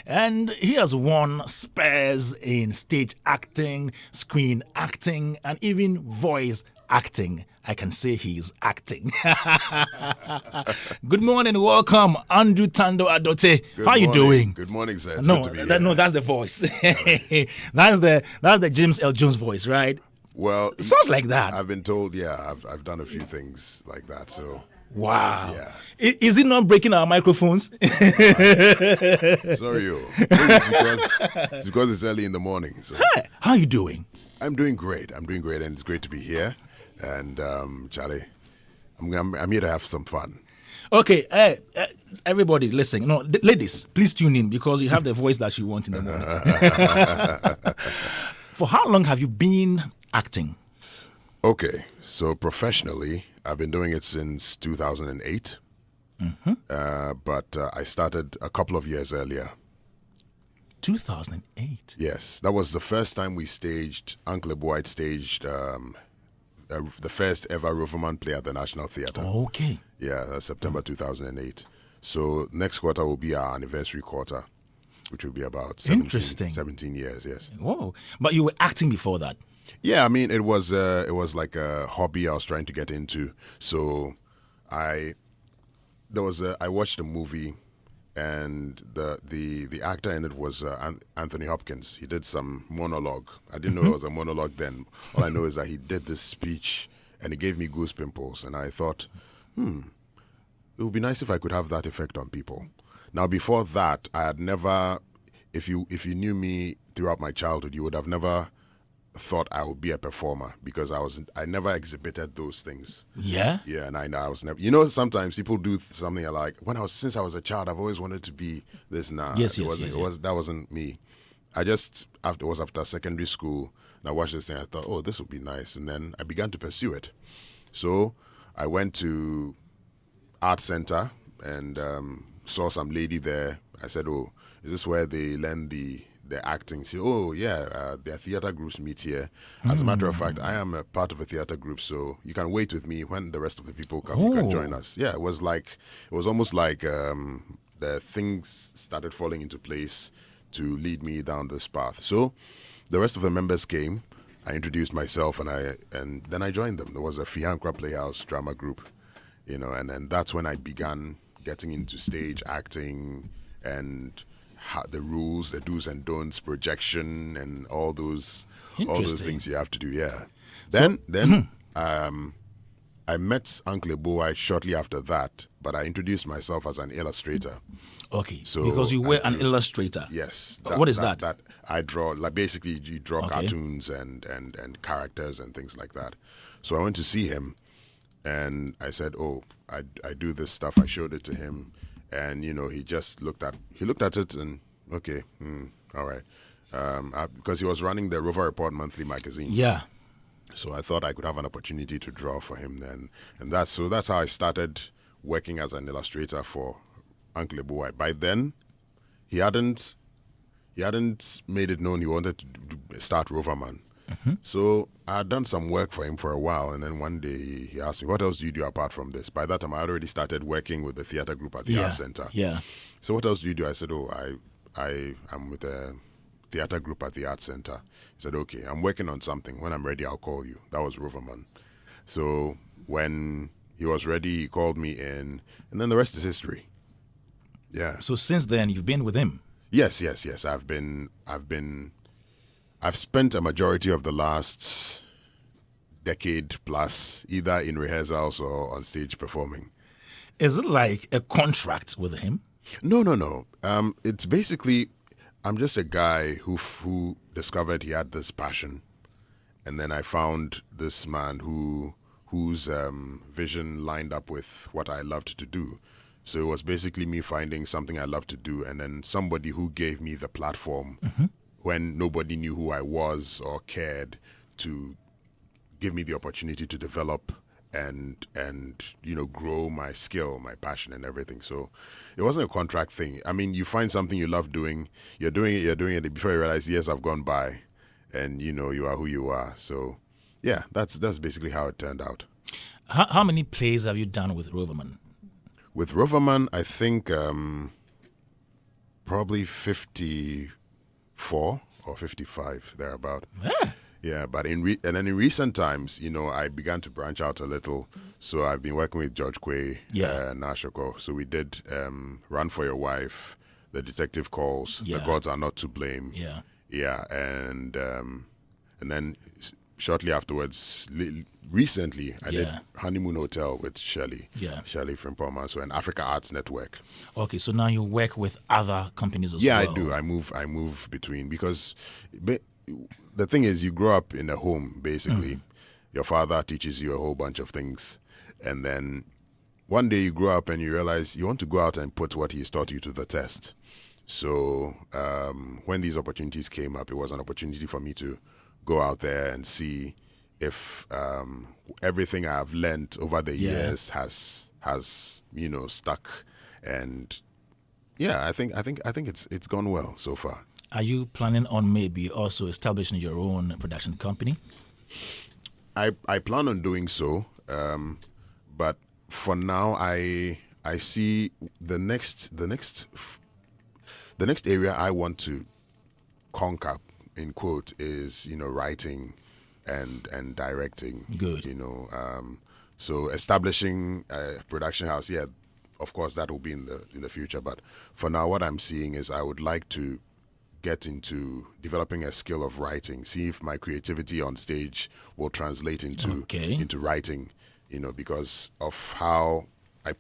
And he has won spares in stage acting, screen acting, and even voice acting. I can say he's acting. Good morning, welcome, Andrew Adote. How are you doing? Good morning, sir. It's good to be here. No, that's the voice. that's the James L. Jones voice, right? Well, it sounds like that. I've been told, I've done a few things like that. So wow. Yeah. Is it not breaking our microphones? Sorry, it's because it's early in the morning. So. Hey, how are you doing? I'm doing great, and it's great to be here. And Charlie, I'm here to have some fun. Okay, everybody, listen. No, ladies, please tune in because you have the voice that you want in the morning. For how long have you been acting? Okay, so professionally, I've been doing it since 2008. But I started a couple of years earlier. 2008? Yes, that was the first time we staged, Uncle Ebo White staged the first ever Roverman play at the National Theatre. Okay. Yeah, September 2008. So next quarter will be our anniversary quarter, which will be about 17 years, yes. Whoa, but you were acting before that? Yeah, I mean, it was like a hobby I was trying to get into. So I watched a movie, and the actor in it was Anthony Hopkins. He did some monologue. I didn't know it was a monologue then. All I know is that he did this speech, and it gave me goose pimples. And I thought, it would be nice if I could have that effect on people. Now, before that, I had never, if you knew me throughout my childhood, you would have never thought I would be a performer because I never exhibited those things. Yeah? Yeah, and I was never, you know, sometimes people do something like, since I was a child, I've always wanted to be this. Nah, that wasn't me. It was after secondary school, and I watched this thing, I thought, oh, this would be nice. And then I began to pursue it. So I went to art center and saw some lady there. I said, oh, is this where they learn the acting? She said, oh yeah, their theater groups meet here. As a matter of fact, I am a part of a theater group, so you can wait with me. When the rest of the people come, you can join us. Yeah, it was almost like the things started falling into place to lead me down this path. So the rest of the members came. I introduced myself, and then I joined them. There was a Fiancra Playhouse drama group, you know, and then that's when I began getting into stage acting and the rules, the do's and don'ts, projection, and all those things you have to do. Yeah. Then I met Uncle Ebo White shortly after that, but I introduced myself as an illustrator. Okay. So because you were an illustrator. Yes. What is that? That I draw, like basically you draw cartoons and characters and things like that. So I went to see him, and I said, oh, I do this stuff. I showed it to him. And, you know, he just looked at it and, okay, all right. Because he was running the Rover Report monthly magazine. Yeah. So I thought I could have an opportunity to draw for him then. And that's how I started working as an illustrator for Uncle Ebo White. By then, he hadn't made it known he wanted to start Roverman. So I had done some work for him for a while, and then one day he asked me, what else do you do apart from this? By that time, I had already started working with the theater group at the art center. Yeah. So what else do you do? I said, oh, I'm with a theater group at the art center. He said, okay, I'm working on something. When I'm ready, I'll call you. That was Roverman. So when he was ready, he called me in, and then the rest is history. Yeah. So since then, you've been with him? Yes. I've spent a majority of the last decade plus either in rehearsals or on stage performing. Is it like a contract with him? No. It's basically, I'm just a guy who discovered he had this passion, and then I found this man whose vision lined up with what I loved to do. So it was basically me finding something I loved to do, and then somebody who gave me the platform when nobody knew who I was or cared, to give me the opportunity to develop and you know, grow my skill, my passion, and everything. So it wasn't a contract thing. I mean, you find something you love doing, you're doing it before you realize years have gone by, and you know, you are who you are. So yeah, that's basically how it turned out. How many plays have you done with Roverman? With Roverman, I think probably 54 or 55 thereabout. Yeah. Yeah, but and then in recent times, I began to branch out a little. So I've been working with George Quay, Nashoko. So we did Run for Your Wife, The Detective Calls, The Gods Are Not to Blame. Yeah. Yeah, and then shortly afterwards, recently, I did Honeymoon Hotel with Shirley. Yeah. Shirley from Palmas and Africa Arts Network. Okay, so now you work with other companies as well. Yeah, I do. I move between because the thing is, you grow up in a home, basically. Your father teaches you a whole bunch of things. And then one day you grow up and you realize you want to go out and put what he's taught you to the test. So when these opportunities came up, it was an opportunity for me to go out there and see if everything I've learned over the years has stuck. And yeah, I think it's gone well so far. Are you planning on maybe also establishing your own production company? I plan on doing so, but for now, I see the next area I want to conquer, in quote, is writing and directing. Good. So establishing a production house, of course that will be in the future. But for now, what I'm seeing is I would like to get into developing a skill of writing, see if my creativity on stage will translate into writing, because of how I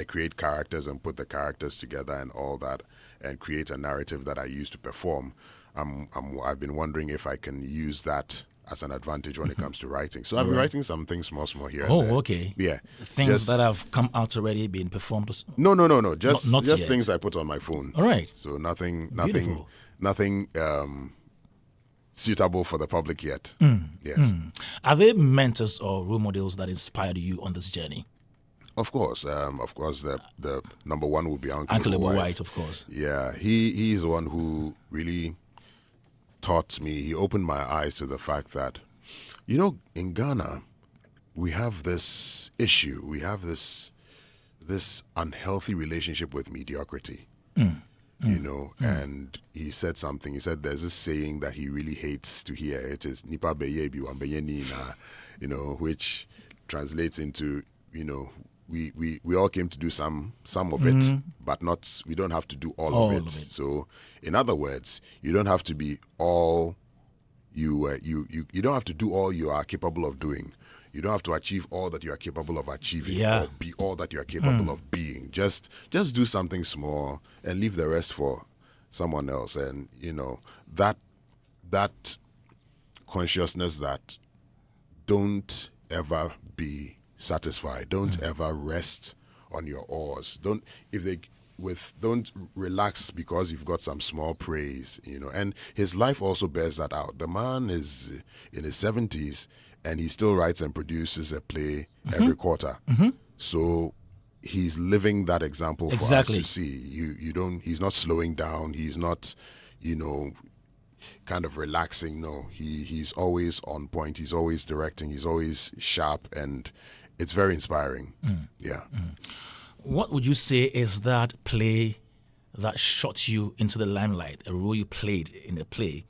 create characters and put the characters together and all that and create a narrative that I use to perform. I've been wondering if I can use that as an advantage when it comes to writing. So I've been writing some things small here and there. Oh, okay. Yeah. Things that have come out already, been performed? No. Just not yet. Things I put on my phone. All right. So nothing suitable for the public yet. Yes. Are there mentors or role models that inspired you on this journey? Of course. The number one would be Uncle Ebo White. White, of course. Yeah, he's the one who really taught me. He opened my eyes to the fact that, in Ghana, we have this issue. We have this unhealthy relationship with mediocrity. And he said something. He said there's this saying that he really hates to hear. It is "Nipa beye bi wambeye nina," which translates into, we all came to do some of it, but we don't have to do all of it. So, in other words, you don't have to be all you don't have to do all you are capable of doing. You don't have to achieve all that you are capable of achieving or be all that you are capable of being. Just do something small and leave the rest for someone else. And that consciousness that don't ever be satisfied. Don't ever rest on your oars. Don't relax because you've got some small praise, And his life also bears that out. The man is in his 70s and he still writes and produces a play every quarter. So he's living that example for us to see. He's not slowing down. He's not, kind of relaxing. No, he's always on point. He's always directing. He's always sharp, and it's very inspiring. Yeah. What would you say is that play that shot you into the limelight? A role you played in a play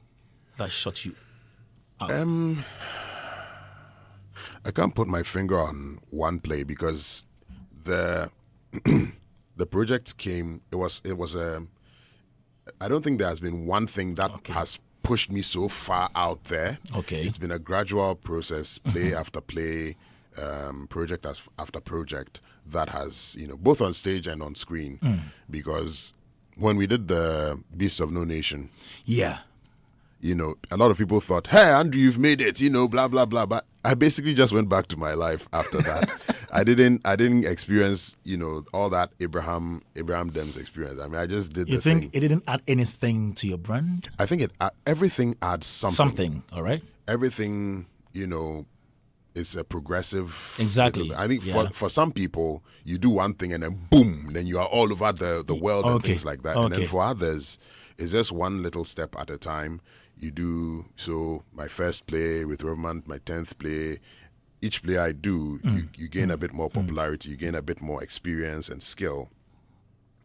that shot you out? I can't put my finger on one play because the project came. It was I don't think there has been one thing that has pushed me so far out there. Okay. It's been a gradual process, play after play, project after project that has, both on stage and on screen. Because when we did the Beasts of No Nation, a lot of people thought, hey, Andrew, you've made it, blah, blah, blah. But I basically just went back to my life after that. I didn't experience, all that Abraham Dem's experience. I mean, I just did the thing. You think it didn't add anything to your brand? I think everything adds something. Something, all right? Everything, is a progressive. Exactly. I think for some people, you do one thing and then boom, then you are all over the world and things like that. And then for others, it's just one little step at a time. You do, so my first play with Roman, my 10th play, each play I do, you gain a bit more popularity, you gain a bit more experience and skill.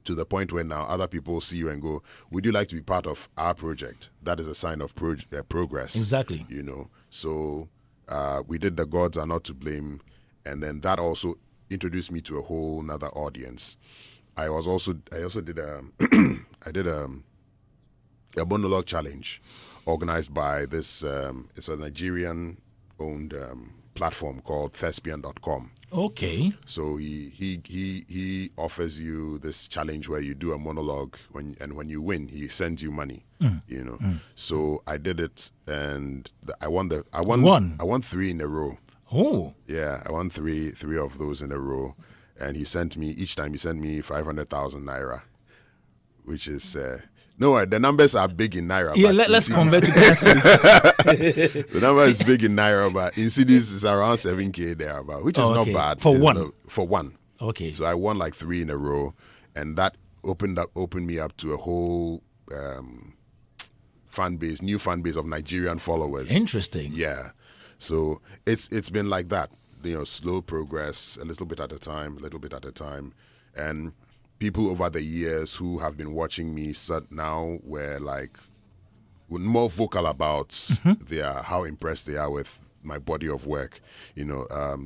to the point where now other people see you and go, would you like to be part of our project? That is a sign of progress. Exactly. So we did The Gods Are Not to Blame, and then that also introduced me to a whole nother audience. I also did a monologue challenge organized by this it's a Nigerian owned platform called thespian.com. Okay. So he offers you this challenge where you do a monologue, when you win, he sends you money. So I did it, and I won 3 in a row. Oh. Yeah, I won three of those in a row, and each time he sent me 500,000 naira, which is no, the numbers are big in naira. Yeah, let's convert to currencies. The number is big in naira, but in cedis it's around 7K there, which is not bad for one. For one. Okay. So I won like 3 in a row, and that opened me up to a whole new fan base of Nigerian followers. Interesting. Yeah. So it's been like that, slow progress, a little bit at a time, and people over the years who have been watching me now were more vocal about how impressed they are with my body of work.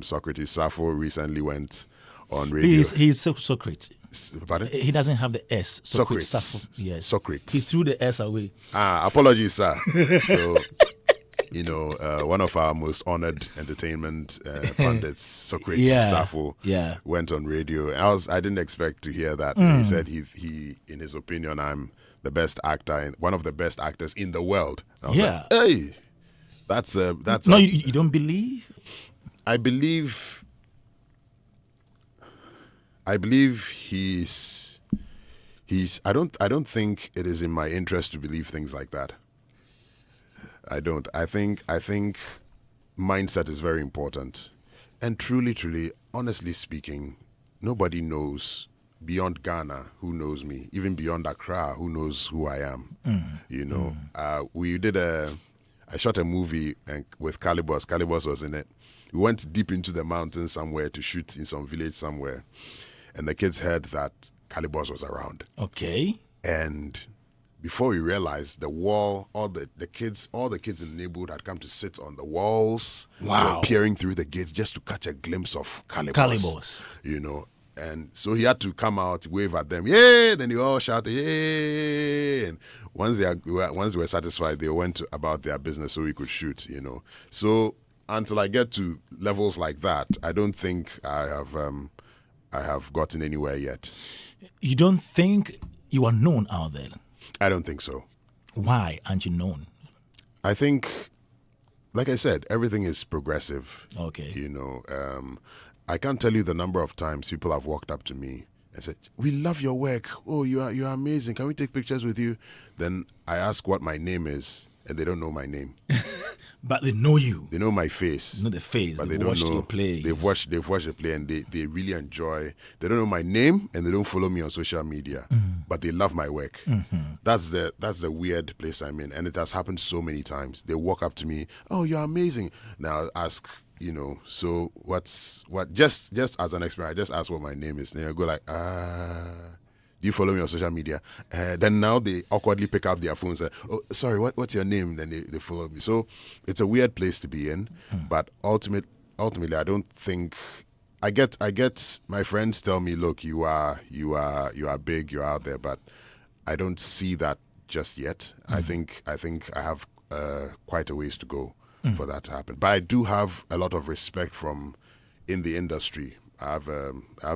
Socrates Safo recently went on radio. He's Socrates. Pardon? He doesn't have the S. Socrates. Safo. Yes. Socrates. He threw the S away. Apologies, sir. So, one of our most honored entertainment pundits, Socrates Safo, went on radio. I didn't expect to hear that. He said he, in his opinion, I'm the best actor, one of the best actors in the world. And I was like, hey, that's. No, you don't believe? I believe he's. I don't think it is in my interest to believe things like that. I don't. I think mindset is very important. And truly, honestly speaking, nobody knows beyond Ghana who knows me, even beyond Accra who knows who I am. I shot a movie with Calibos. Calibos was in it. We went deep into the mountains somewhere to shoot in some village somewhere. And the kids heard that Calibos was around. Okay. And before we realized, the wall, all the kids in the neighborhood had come to sit on the walls. Wow. They were peering through the gates just to catch a glimpse of Calibos. And so he had to come out, wave at them, yay! Then they all shouted, yay! And once they were satisfied, they went about their business so we could shoot. So until I get to levels like that, I don't think I have gotten anywhere yet. You don't think you are known out there? I don't think so. Why aren't you known? I think, like I said, everything is progressive. Okay. I can't tell you the number of times people have walked up to me and said, "We love your work. Oh, you are amazing. Can we take pictures with you?" Then I ask what my name is, and they don't know my name. But they know you. They know my face. Know the face. But they don't watched know. Your play. They've watched the play, and they really enjoy. They don't know my name, and they don't follow me on social media. But they love my work. That's the weird place I'm in, and it has happened so many times. They walk up to me, "Oh, you're amazing." Now I ask, so what? Just as an experience, I just ask what my name is. Then I go like, do you follow me on social media? Then now they awkwardly pick up their phones and say, "Oh, sorry, what's your name?" Then they follow me. So it's a weird place to be in. But ultimately, I don't think I get my friends tell me, "Look, you are big, you're out there," but I don't see that just yet. I think I have quite a ways to go for that to happen. But I do have a lot of respect in the industry. I have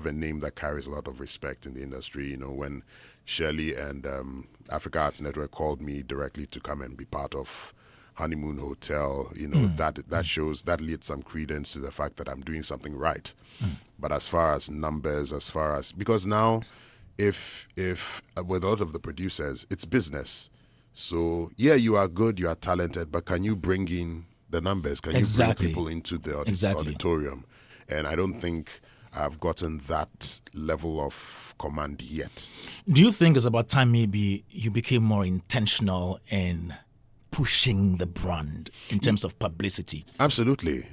a name that carries a lot of respect in the industry. When Shirley and Africa Arts Network called me directly to come and be part of Honeymoon Hotel, that leads some credence to the fact that I'm doing something right. But as far as numbers, because now, if with a lot of the producers, it's business. So yeah, you are good, you are talented, but can you bring in the numbers? Can you bring people into the auditorium? And I don't think I've gotten that level of command yet. Do you think it's about time maybe you became more intentional in pushing the brand in terms of publicity? Absolutely.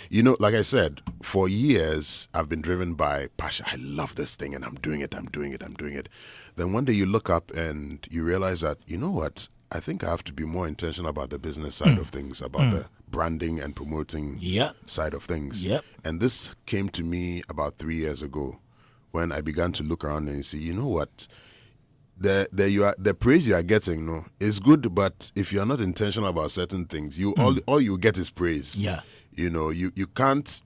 You know, like I said, for years I've been driven by passion. I love this thing and I'm doing it. Then one day you look up and you realize that, you know what? I think I have to be more intentional about the business side of things, about the branding and promoting side of things. Yep. And this came to me about 3 years ago when I began to look around and see, you know what? The praise you are getting, is good, but if you are not intentional about certain things, all you get is praise. Yeah. You know, you can't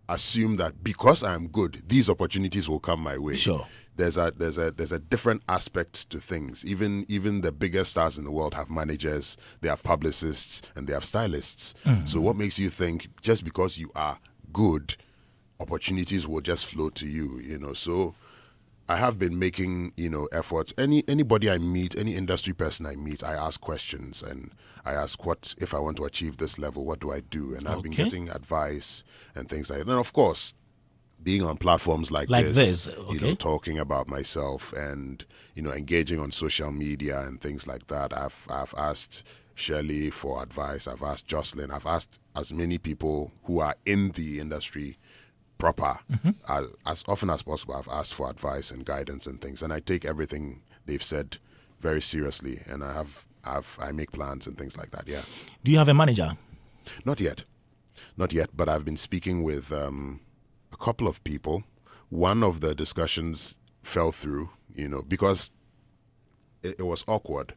assume that because I am good, these opportunities will come my way. Sure. There's a different aspect to things. Even the biggest stars in the world have managers, they have publicists, and they have stylists. So what makes you think just because you are good, opportunities will just flow to you? You know, so I have been making, efforts. Anybody I meet, any industry person I meet, I ask questions and I ask, what if I want to achieve this level, what do I do? And I've been getting advice and things like that. And of course, being on platforms like this, talking about myself and, engaging on social media and things like that. I've asked Shirley for advice. I've asked Jocelyn. I've asked as many people who are in the industry proper as often as possible. I've asked for advice and guidance and things, and I take everything they've said very seriously, and I make plans and things like that. Yeah. Do you have a manager? Not yet, but I've been speaking with a couple of people. One of the discussions fell through, because it was awkward.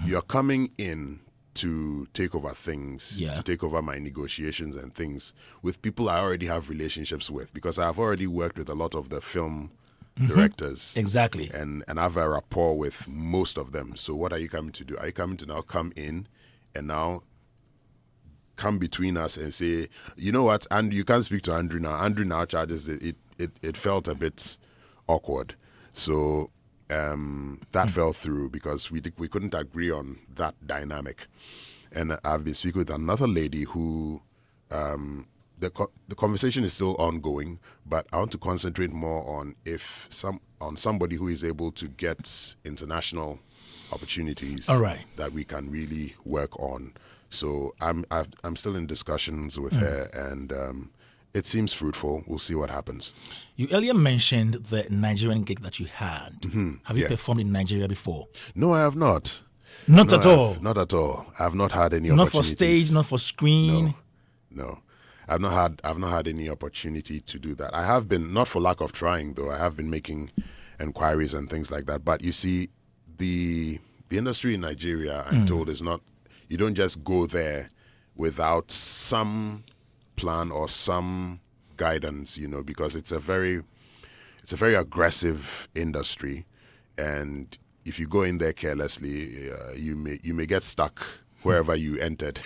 You're coming in to take over things, to take over my negotiations and things with people I already have relationships with, because I've already worked with a lot of the film directors. Exactly. And I have a rapport with most of them. So what are you coming to do? Are you coming to now come in and now come between us and say, you know what, and you can't speak to Andrew now. Andrew now charges it. It felt a bit awkward. So that fell through because we couldn't agree on that dynamic. And I've been speaking with another lady who the conversation is still ongoing, but I want to concentrate more on somebody who is able to get international opportunities that we can really work on. So I'm still in discussions with her, and it seems fruitful. We'll see what happens. You earlier mentioned the Nigerian gig that you had. Have you performed in Nigeria before? No, I have not. Not at all? Not at all. I have not had any not opportunities. Not for stage, not for screen? No. I've not had any opportunity to do that. I have been, not for lack of trying though, I have been making inquiries and things like that. But you see, the industry in Nigeria, I'm told, is not, you don't just go there without some plan or some guidance, because it's a very aggressive industry, and if you go in there carelessly, you may get stuck wherever you entered.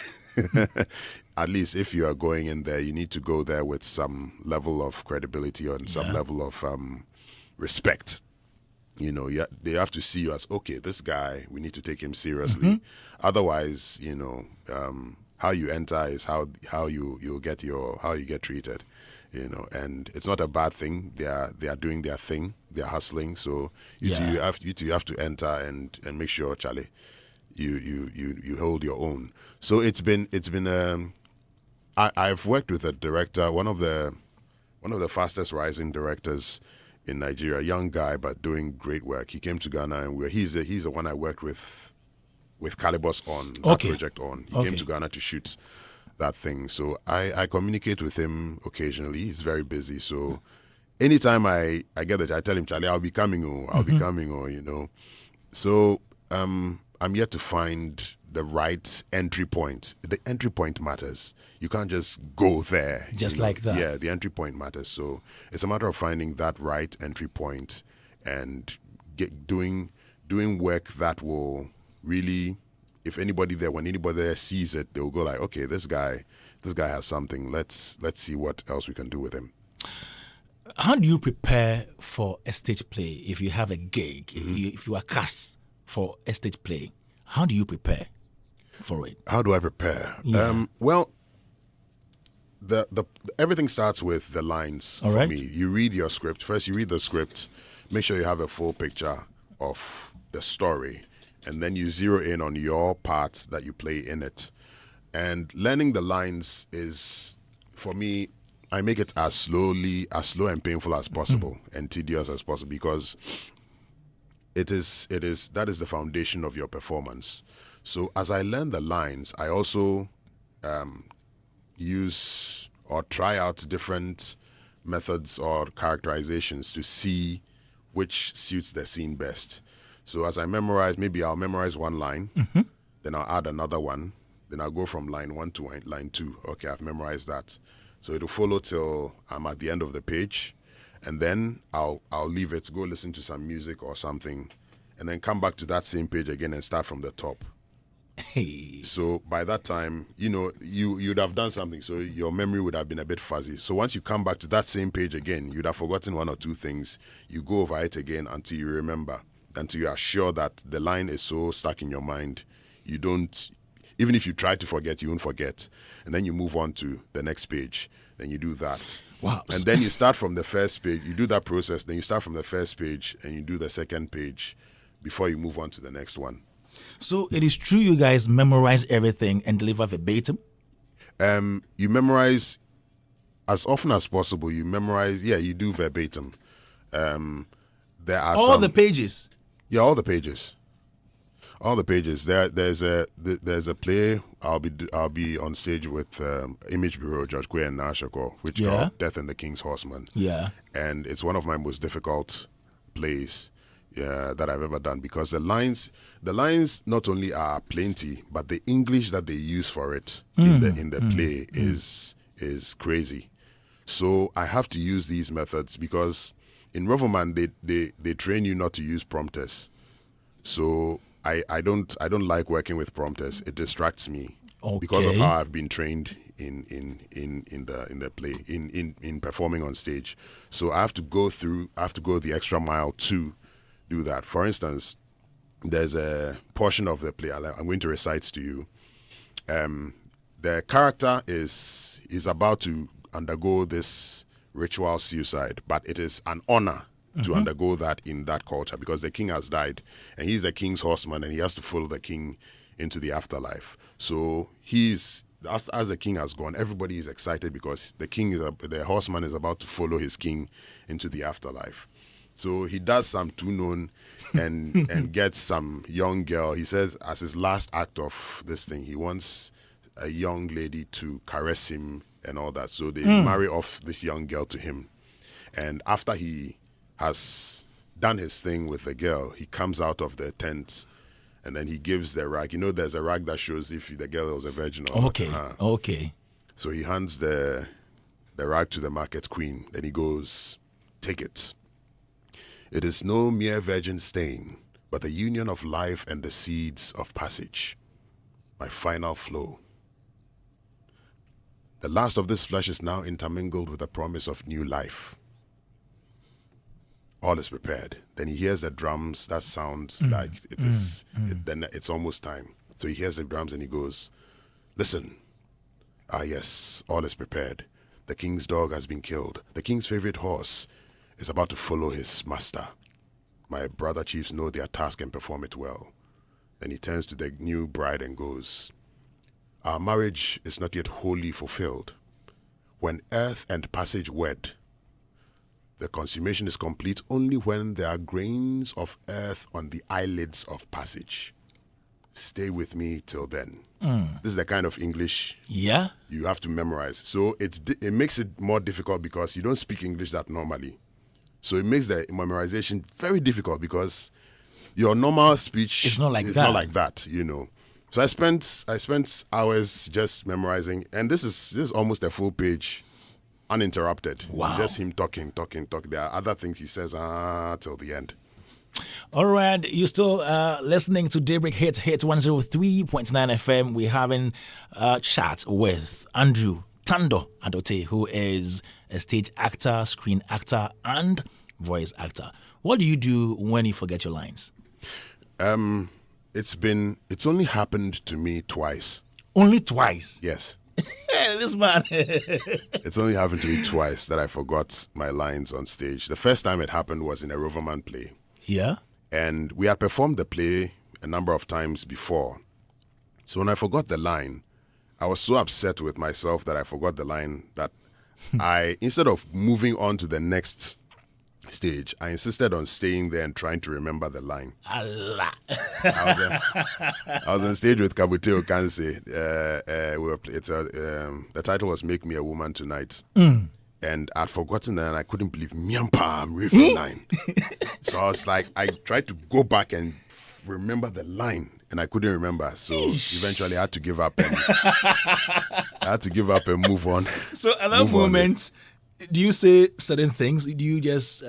At least if you are going in there, you need to go there with some level of credibility and some level of respect. They have to see you as, okay, this guy, we need to take him seriously. Otherwise, how you enter is how you get treated. And it's not a bad thing. They are doing their thing. They are hustling. So you have to enter and make sure, Charlie, you hold your own. So it's been I've worked with a director, one of the fastest rising directors in Nigeria, a young guy but doing great work. He came to Ghana, and he's the one I worked with Calibos on that project on. He came to Ghana to shoot that thing. So I communicate with him occasionally. He's very busy. So anytime I get it, I tell him, Charlie, I'll be coming. So I'm yet to find the right entry point. The entry point matters. You can't just go there. Just like that. Yeah, the entry point matters. So it's a matter of finding that right entry point and doing work that will really, when anybody there sees it, they'll go like, okay, this guy has something. Let's see what else we can do with him. How do you prepare for a stage play if you have a gig, if you are cast for a stage play? How do you prepare for it? How do I prepare? Yeah. Well, the everything starts with the lines for me. You read your script. First, you read the script. Make sure you have a full picture of the story, and then you zero in on your part that you play in it. And learning the lines is, for me, I make it as slow and painful as possible and tedious as possible, because that is the foundation of your performance. So as I learn the lines, I also use or try out different methods or characterizations to see which suits the scene best. So as I memorize, maybe I'll memorize one line, then I'll add another one, then I'll go from line 1 to line 2. Okay, I've memorized that. So it'll follow till I'm at the end of the page, and then I'll leave it, go listen to some music or something, and then come back to that same page again and start from the top. Hey. So by that time, you'd have done something, so your memory would have been a bit fuzzy. So once you come back to that same page again, you'd have forgotten one or two things. You go over it again until you remember, until you are sure that the line is so stuck in your mind, you don't, even if you try to forget, you won't forget. And then you move on to the next page. Then you do that. Wow. And then you start from the first page. You do that process. Then you start from the first page and you do the second page before you move on to the next one. So it is true you guys memorize everything and deliver verbatim? You memorize as often as possible. You memorize, you do verbatim. There are all the pages? Yeah, all the pages. All the pages. There's a play. I'll be on stage with Image Bureau, George Kwe and Nashako, which called Death and the King's Horseman. Yeah. And it's one of my most difficult plays that I've ever done, because the lines not only are plenty, but the English that they use for it in the play is crazy. So I have to use these methods, because in Roverman they train you not to use prompters. So I don't like working with prompters. It distracts me because of how I've been trained in the play, in performing on stage. So I have to go the extra mile to do that. For instance, there's a portion of the play I'm going to recite to you. The character is about to undergo this ritual suicide, but it is an honor to undergo that in that culture, because the king has died and he's the king's horseman and he has to follow the king into the afterlife. So as the king has gone, everybody is excited because the horseman is about to follow his king into the afterlife. So he does some tunon and gets some young girl. He says as his last act of this thing, he wants a young lady to caress him and all that. So they marry off this young girl to him. And after he has done his thing with the girl, he comes out of the tent and then he gives the rag. There's a rag that shows if the girl was a virgin or not. Okay. So he hands the rag to the market queen. Then he goes, "Take it. It is no mere virgin stain, but the union of life and the seeds of passage. My final flow. The last of this flesh is now intermingled with the promise of new life. All is prepared." Then he hears the drums. That sounds like it is. Then it's almost time. So he hears the drums and he goes, "Listen. Ah, yes, all is prepared. The king's dog has been killed. The king's favorite horse is about to follow his master. My brother chiefs know their task and perform it well." Then he turns to the new bride and goes, "Our marriage is not yet wholly fulfilled. When earth and passage wed, the consummation is complete only when there are grains of earth on the eyelids of passage. Stay with me till then." This is the kind of English you have to memorize. So it makes it more difficult because you don't speak English that normally. So it makes the memorization very difficult because your normal speech is not like that. So I spent hours just memorizing, and this is almost a full page, uninterrupted. Wow. It's just him talking. There are other things he says till the end. All right, you're still listening to Daybreak Hitz 103.9 FM. We're having a chat with Andrew Adote, who is a stage actor, screen actor, and voice actor. What do you do when you forget your lines? It's only happened to me twice. Only twice? Yes. This man. It's only happened to me twice that I forgot my lines on stage. The first time it happened was in a Roverman play. Yeah. And we had performed the play a number of times before. So when I forgot the line, I was so upset with myself that I forgot the line that I, instead of moving on to the next stage, I insisted on staying there and trying to remember the line. Allah. I was on stage with Kabute Okanse. The title was "Make Me a Woman Tonight," and I'd forgotten that, and I couldn't believe Miampa, I'm reading the line. So I was like, I tried to go back and remember the line, and I couldn't remember. So eventually, I had to give up and move on. So at that moment, do you say certain things? Do you just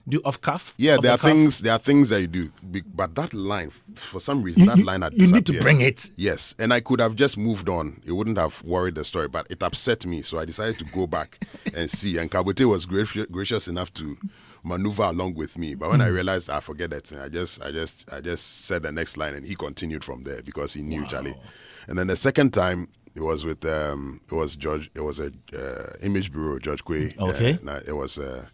do off cuff? Yeah, there are things that you do, but that line, for some reason, that line had disappeared. You need to bring it. Yes, and I could have just moved on. It wouldn't have worried the story, but it upset me, so I decided to go back and see. And Kabute was gracious enough to maneuver along with me. But when I realized I forget that, I just said the next line, and he continued from there because he knew Charlie. And then the second time, it was with Image Bureau, George Quay. Okay. It was a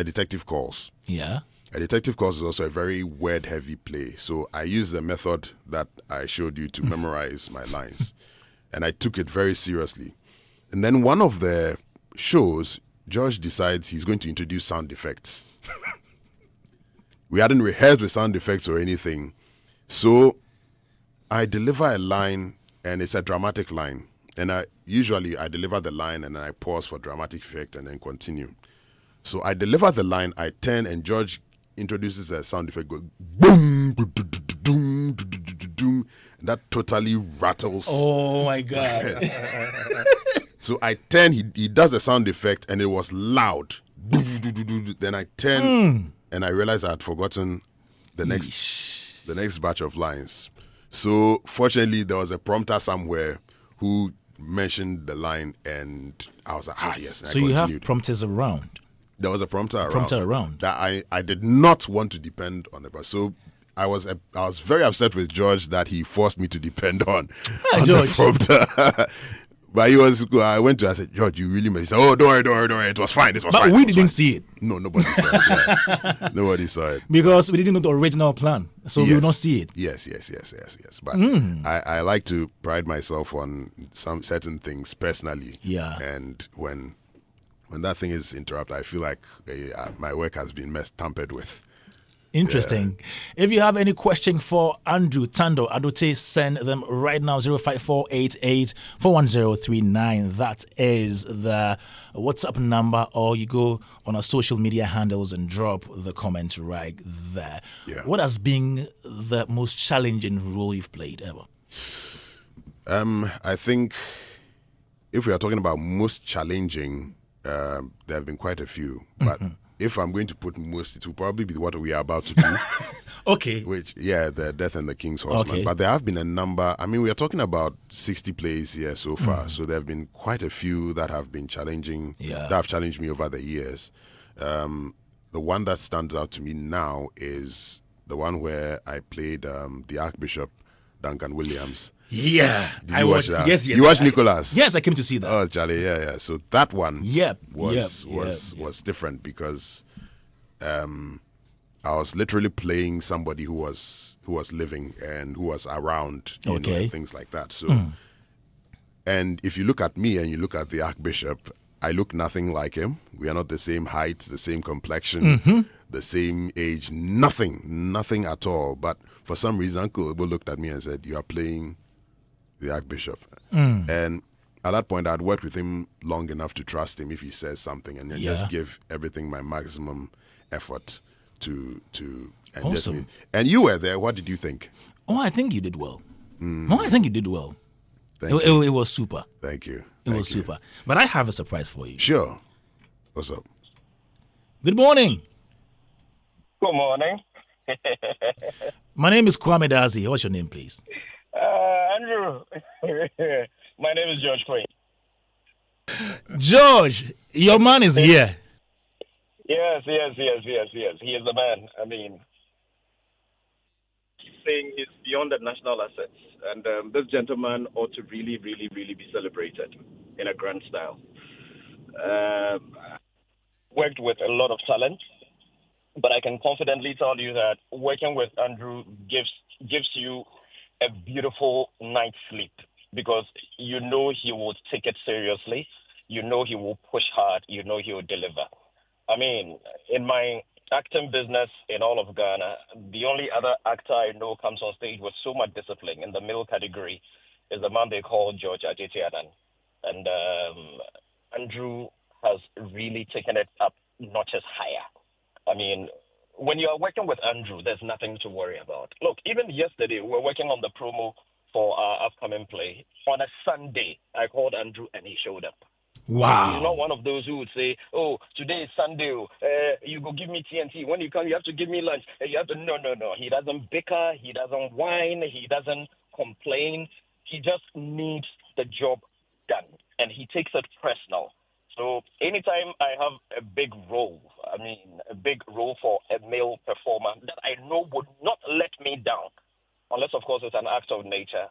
Detective Calls. Yeah. A Detective Calls is also a very word-heavy play. So I used the method that I showed you to memorize my lines. And I took it very seriously. And then one of the shows, George decides he's going to introduce sound effects. We hadn't rehearsed with sound effects or anything. So I deliver a line, and it's a dramatic line. And I deliver the line, and then I pause for dramatic effect and then continue. So I deliver the line, I turn, and George introduces a sound effect, goes boom, doom, doom, and that totally rattles. Oh my God. So I turn, he does a sound effect, and it was loud. Then I turn, and I realized I had forgotten the next batch of lines. So fortunately, there was a prompter somewhere who mentioned the line, and I was like, yes. And so you have prompters around? There was a prompter around. That I did not want to depend on the prompter. So I was very upset with George that he forced me to depend on the prompter. But I went to, I said, George, you really made it. He said, oh, don't worry, it was fine. But we didn't see it. No, nobody saw it. Yeah. Nobody saw it. Because we didn't know the original plan. So we will not see it. Yes. But I like to pride myself on some certain things personally. Yeah. And when that thing is interrupted, I feel like my work has been tampered with. Interesting. Yeah. If you have any question for Andrew Adote, send them right now, 05488-41039. That is the WhatsApp number, or you go on our social media handles and drop the comment right there. Yeah. What has been the most challenging role you've played ever? I think if we are talking about most challenging, there have been quite a few, but if I'm going to put most, it will probably be what we are about to do. Okay. The Death and the King's Horseman. Okay. But there have been a number. I mean, we are talking about 60 plays here so far. So there have been quite a few that have been challenging, that have challenged me over the years. The one that stands out to me now is the one where I played the Archbishop Duncan Williams. Yeah. Did you watch that? Yes. You watched Nicholas? Yes, I came to see that. Oh, Charlie, yeah. So that one was different because I was literally playing somebody who was living and who was around, you know, and things like that. So, and if you look at me and you look at the Archbishop, I look nothing like him. We are not the same height, the same complexion, the same age, nothing at all. But for some reason, Uncle Ebo looked at me and said, "You are playing the Archbishop." And at that point, I'd worked with him long enough to trust him if he says something, and then just give everything my maximum effort to and awesome. And you were there. What did you think? Oh, I think you did well. I think you did well. It was super. Thank you. It was super. But I have a surprise for you. Sure. What's up? Good morning. Good morning. My name is Kwame Dazi. What's your name, please? Andrew. My name is George Quay. George, your man is here. Yes. He is the man. I mean, saying is beyond the national assets. And this gentleman ought to really, really, really be celebrated in a grand style. Worked with a lot of talent, but I can confidently tell you that working with Andrew gives you a beautiful night's sleep because you know he will take it seriously. You know he will push hard. You know he will deliver. I mean, in my acting business in all of Ghana, the only other actor I know comes on stage with so much discipline in the male category is the man they call George Ajetianan. And Andrew has really taken it up notches higher. I mean, when you are working with Andrew, there's nothing to worry about. Look, even yesterday, we were working on the promo for our upcoming play. On a Sunday, I called Andrew and he showed up. Wow. He's not one of those who would say, oh, today is Sunday, you go give me TNT. When you come, you have to give me lunch. You have to, no. He doesn't bicker. He doesn't whine. He doesn't complain. He just needs the job done. And he takes it personal. So anytime I have a big role for a male performer that I know would not let me down, unless, of course, it's an act of nature,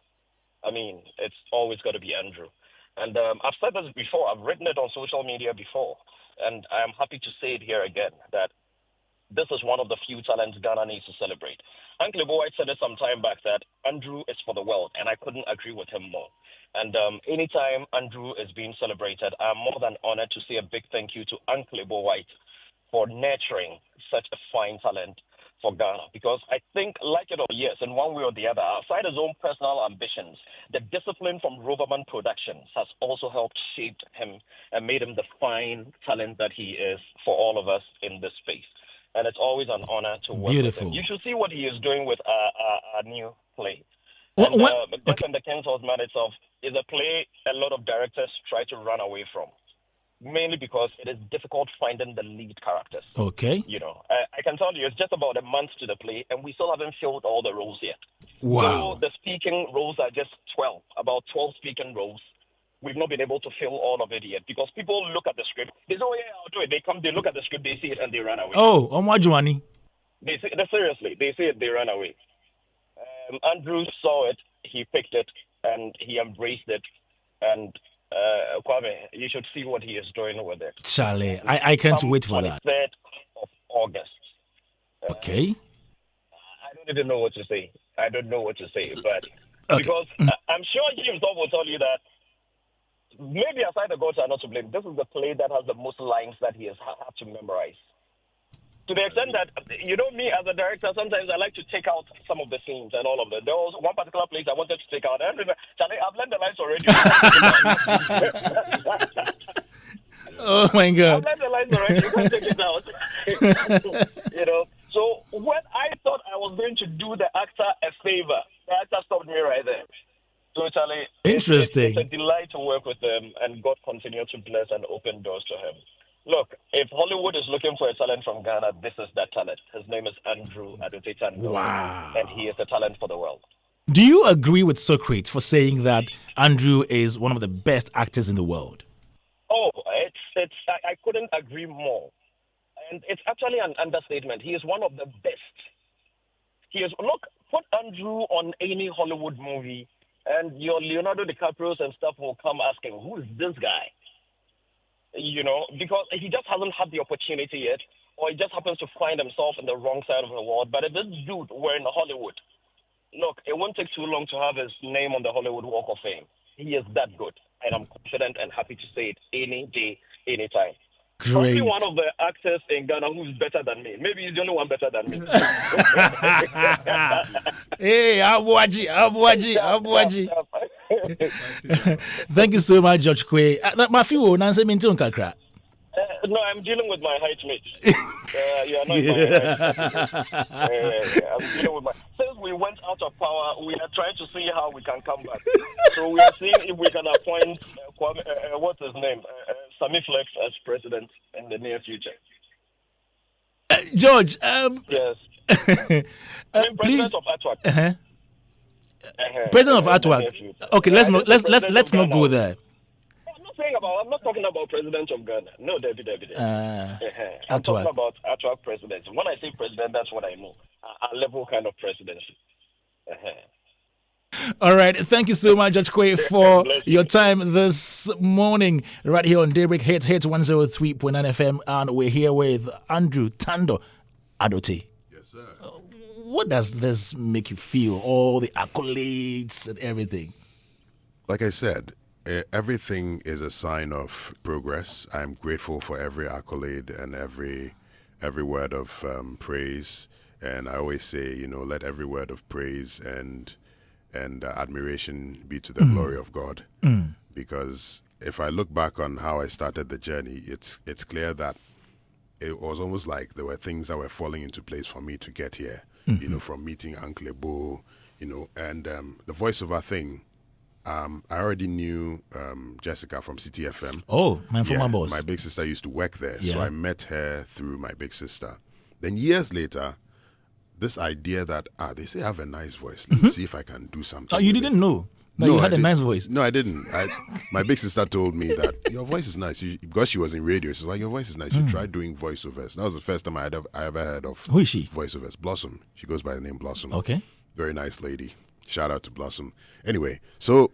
I mean, it's always got to be Andrew. And I've said this before. I've written it on social media before. And I'm happy to say it here again, that this is one of the few talents Ghana needs to celebrate. Uncle Ebo White said it some time back that Andrew is for the world, and I couldn't agree with him more. And anytime Andrew is being celebrated, I'm more than honored to say a big thank you to Uncle Ebo White for nurturing such a fine talent for Ghana. Because I think, like it or yes, in one way or the other, outside his own personal ambitions, the discipline from Roverman Productions has also helped shape him and made him the fine talent that he is for all of us in this space. And it's always an honor to work with him. You should see what he is doing with our new play. Death and the King's Horseman itself is a play a lot of directors try to run away from, mainly because it is difficult finding the lead characters. Okay. You know, I can tell you it's just about a month to the play, and we still haven't filled all the roles yet. Wow. So the speaking roles are just 12, about 12 speaking roles. We've not been able to fill all of it yet because people look at the script. They say, oh, yeah, I'll do it. They come, they look at the script, they see it, and they run away. Oh, Omwajuani. Seriously, they see it, they run away. Andrew saw it, he picked it, and he embraced it. And Kwame, you should see what he is doing with it. Charlie, I can't wait for that. 23rd of August. Okay. I don't even know what to say. I don't know what to say, but because I'm sure he himself will tell you that maybe aside the gods are not to blame, this is the play that has the most lines that he has had to memorize. To the extent that, you know, me as a director, sometimes I like to take out some of the scenes and all of them. There was one particular place I wanted to take out. And Charlie, I've learned the lines already. Oh, my God. I've learned the lines already. You can't take it out. You know, so when I thought I was going to do the actor a favor, the actor stopped me right there. So, Charlie, interesting. It's a delight to work with him, and God continue to bless and open doors to him. Look, if Hollywood is looking for a talent from Ghana, this is that talent. His name is Andrew Adote. Wow. And he is a talent for the world. Do you agree with Socrates for saying that Andrew is one of the best actors in the world? Oh, I couldn't agree more. And it's actually an understatement. He is one of the best. Look, put Andrew on any Hollywood movie, and your Leonardo DiCaprio's and stuff will come asking, who is this guy? You know, because he just hasn't had the opportunity yet, or he just happens to find himself in the wrong side of the world. But if this dude were in Hollywood, look, it won't take too long to have his name on the Hollywood Walk of Fame. He is that good, and I'm confident and happy to say it any day, anytime. Great. Probably one of the actors in Ghana who's better than me. Maybe he's the only one better than me. Hey, Abuaji. Thank you so much, George Kwe. No, I'm dealing with my height mate. You are not my height. I'm dealing with my... Since we went out of power, we are trying to see how we can come back. So we are seeing if we can appoint, what's his name, Sami Flex as president in the near future. George, yes. Please. President of Atwak. President of Atwak. Okay, let's not go there. I'm not talking about president of Ghana. No, David. I'm talking about Atwak president. When I say president, that's what I mean. A level kind of presidency. All right. Thank you so much, Judge Kwe, for your time this morning right here on Daybreak Hitz 103.9 FM. And we're here with Andrew Adote. Yes, sir. What does this make you feel? All the accolades and everything. Like I said, everything is a sign of progress. I'm grateful for every accolade and every word of praise. And I always say, let every word of praise and admiration be to the glory of God. Because if I look back on how I started the journey, it's clear that it was almost like there were things that were falling into place for me to get here. From meeting Uncle Ebo, and the voiceover thing. I already knew Jessica from City FM. Oh, my former boss. My big sister used to work there, so I met her through my big sister. Then years later, this idea that they say I have a nice voice. Let me see if I can do something. Oh, you didn't know that you had a nice voice? No, I didn't. My big sister told me that your voice is nice. Because she was in radio, she was like, your voice is nice. You try doing voiceovers. That was the first time I ever heard of. Who is she? Voiceovers. Blossom. She goes by the name Blossom. Okay. Very nice lady. Shout out to Blossom. Anyway, so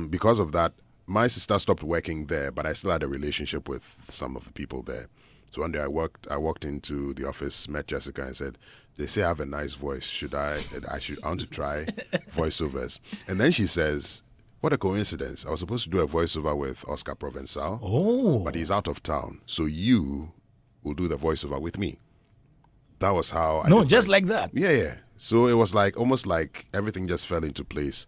because of that, my sister stopped working there, but I still had a relationship with some of the people there. So one day I walked into the office, met Jessica, and said, they say I have a nice voice. I want to try voiceovers. And then she says, what a coincidence. I was supposed to do a voiceover with Oscar Provençal. Oh. But he's out of town. So you will do the voiceover with me. That was how I just like that. Yeah. So it was almost like everything just fell into place.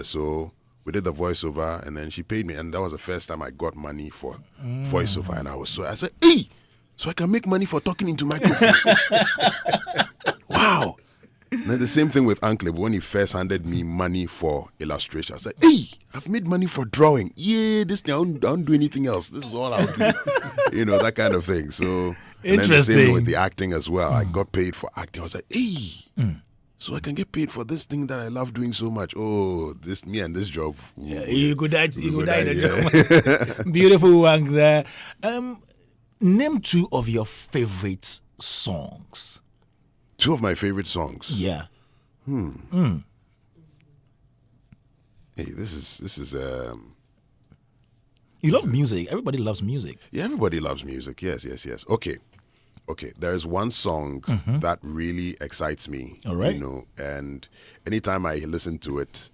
So we did the voiceover, and then she paid me, and that was the first time I got money for voiceover. And I said, hey, so I can make money for talking into microphone. Wow. And then the same thing with Uncle Ebo. When he first handed me money for illustration, I said, hey, I've made money for drawing. Yeah, this thing, I don't do anything else. This is all I'll do. That kind of thing. So, and then the same thing with the acting as well. I got paid for acting. I was like, hey, so I can get paid for this thing that I love doing so much. Oh, me and this job. Yeah, you could die. Beautiful one there. Name two of your favorite songs. Two of my favorite songs. Yeah. Hey, this is. You love music. Everybody loves music. Yeah, everybody loves music. Yes. Okay. There's one song that really excites me. All right. And anytime I listen to it,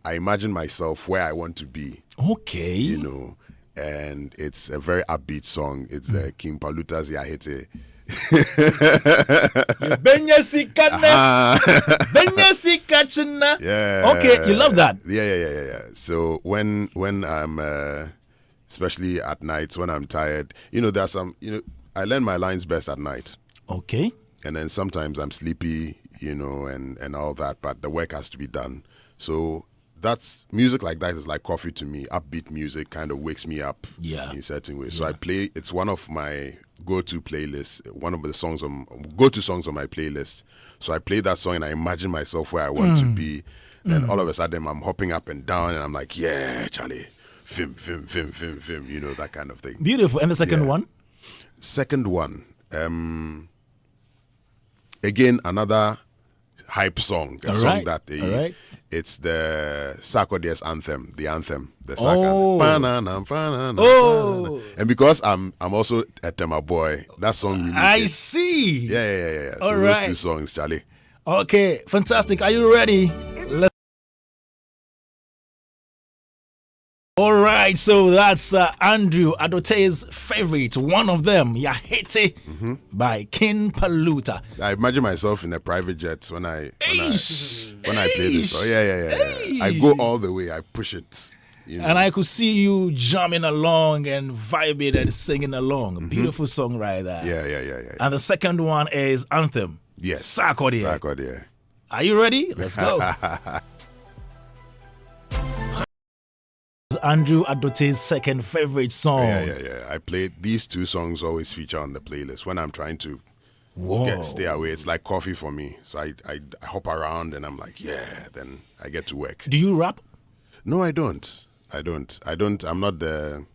I imagine myself where I want to be. Okay. And it's a very upbeat song. It's King Paluta's Yahete. Yeah. Okay, you love that. Yeah. So when I'm especially at nights when I'm tired, there's some I learn my lines best at night. Okay. And then sometimes I'm sleepy, and all that, but the work has to be done. So that's music like that is like coffee to me. Upbeat music kind of wakes me up in certain ways. So I play. It's one of my go-to playlists. One of the go-to songs on my playlist. So I play that song and I imagine myself where I want to be. Then all of a sudden I'm hopping up and down and I'm like, yeah, Charlie, film, that kind of thing. Beautiful. And the second one? Second one, again another hype song, a song that it's the Socrates anthem, the anthem, the anthem. Oh. And because I'm also a Tema boy, that song really. I see. Yeah. So those two songs, Charlie. Okay, fantastic. Are you ready? All right, so that's Andrew Adote's favorite, one of them, Yahete by King Paluta. I imagine myself in a private jet when I play this. Oh yeah. I go all the way. I push it. And I could see you jamming along and vibing and singing along. Beautiful song right there. Yeah. And the second one is Anthem. Yes. Sarkodie. Are you ready? Let's go. Andrew Adote's second favorite song. Yeah. I played these two songs always feature on the playlist when I'm trying to stay away. It's like coffee for me. So I hop around and I'm like, then I get to work. Do you rap? No, I don't. I'm not the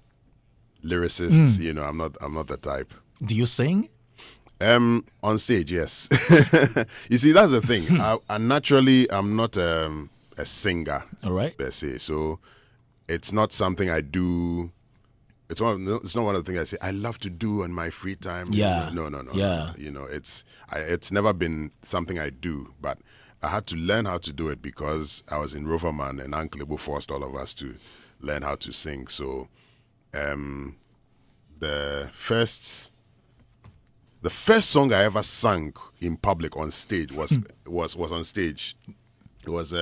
lyricist, I'm not the type. Do you sing? On stage, yes. You see, that's the thing. I'm not a singer. All right. Per se. So it's not something I do. It's not one of the things I say I love to do in my free time. Yeah. No. Yeah. It's never been something I do. But I had to learn how to do it because I was in Roverman and Uncle Ebo forced all of us to learn how to sing. So the first song I ever sang in public on stage was on stage. It was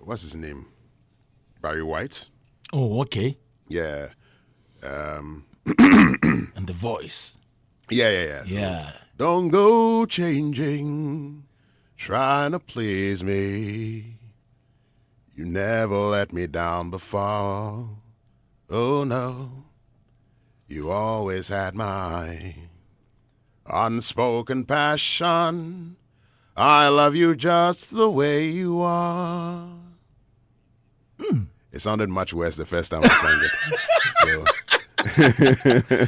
what's his name? Barry White. Oh, okay. Yeah. And the voice. Yeah. Yeah. Don't go changing, trying to please me. You never let me down before. Oh no, you always had my unspoken passion. I love you just the way you are. It sounded much worse the first time I sang it.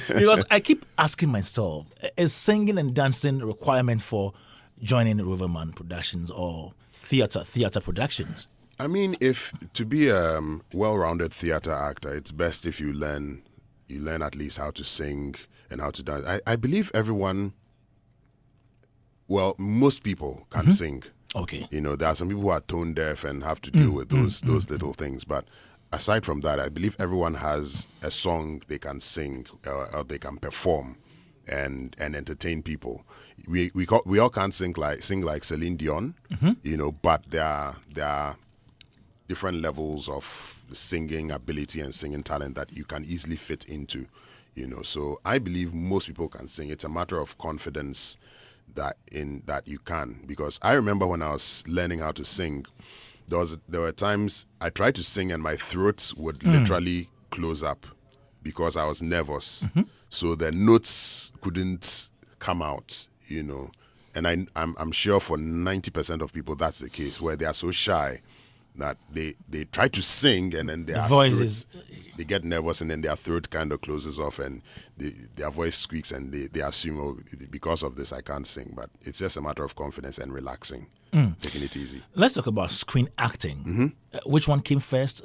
Because I keep asking myself, is singing and dancing a requirement for joining Riverman Productions or theater productions? I mean, if to be a well-rounded theater actor, it's best if you learn at least how to sing and how to dance. I believe everyone, well, most people can sing. Okay. You know, there are some people who are tone deaf and have to deal with those little things. But aside from that, I believe everyone has a song they can sing or they can perform and entertain people. We all can't sing like Celine Dion, you know, but there are different levels of singing ability and singing talent that you can easily fit into, you know. So I believe most people can sing. It's a matter of confidence that you can. Because I remember when I was learning how to sing, there were times I tried to sing and my throat would literally close up because I was nervous. So the notes couldn't come out, you know. And I'm sure for 90% of people that's the case, where they are so shy that they try to sing and then they get nervous and then their throat kind of closes off and their voice squeaks and they assume, oh, because of this I can't sing. But it's just a matter of confidence and relaxing, taking it easy. Let's talk about screen acting. Which one came first?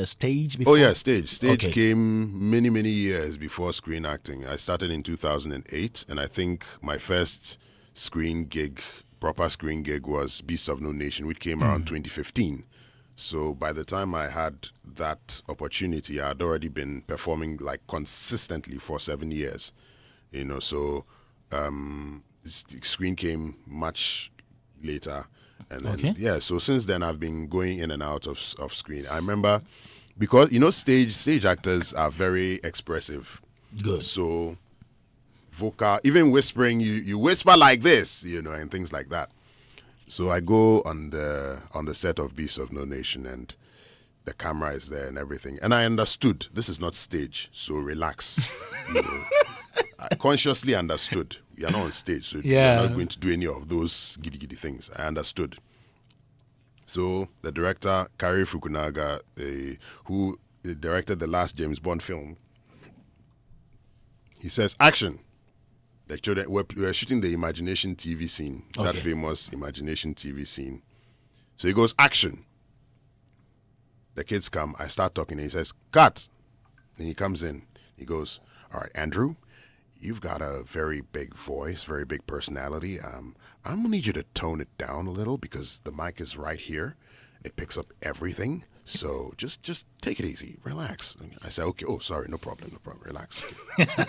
Stage before? Oh yeah, stage came many years before screen acting. I started in 2008 and I think my first proper screen gig was Beasts of No Nation, which came around 2015. So by the time I had that opportunity, I had already been performing like consistently for 7 years, you know. So screen came much later, and then so since then I've been going in and out of screen. I remember because you know stage actors are very expressive. Good. So vocal, even whispering, you whisper like this, you know, and things like that. So I go on the set of Beasts of No Nation and the camera is there and everything. And I understood this is not stage, so relax. You know, I consciously understood we are not on stage, so we are not going to do any of those giddy things. I understood. So the director, Kari Fukunaga, who directed the last James Bond film, he says, action. We're shooting the Imagination TV scene, that famous Imagination TV scene. So he goes, action. The kids come, I start talking, and he says, cut. Then he comes in, he goes, all right, Andrew, you've got a very big voice, very big personality. I'm going to need you to tone it down a little because the mic is right here. It picks up everything. So just take it easy, relax. And I say, okay, oh, sorry, no problem, relax. Okay.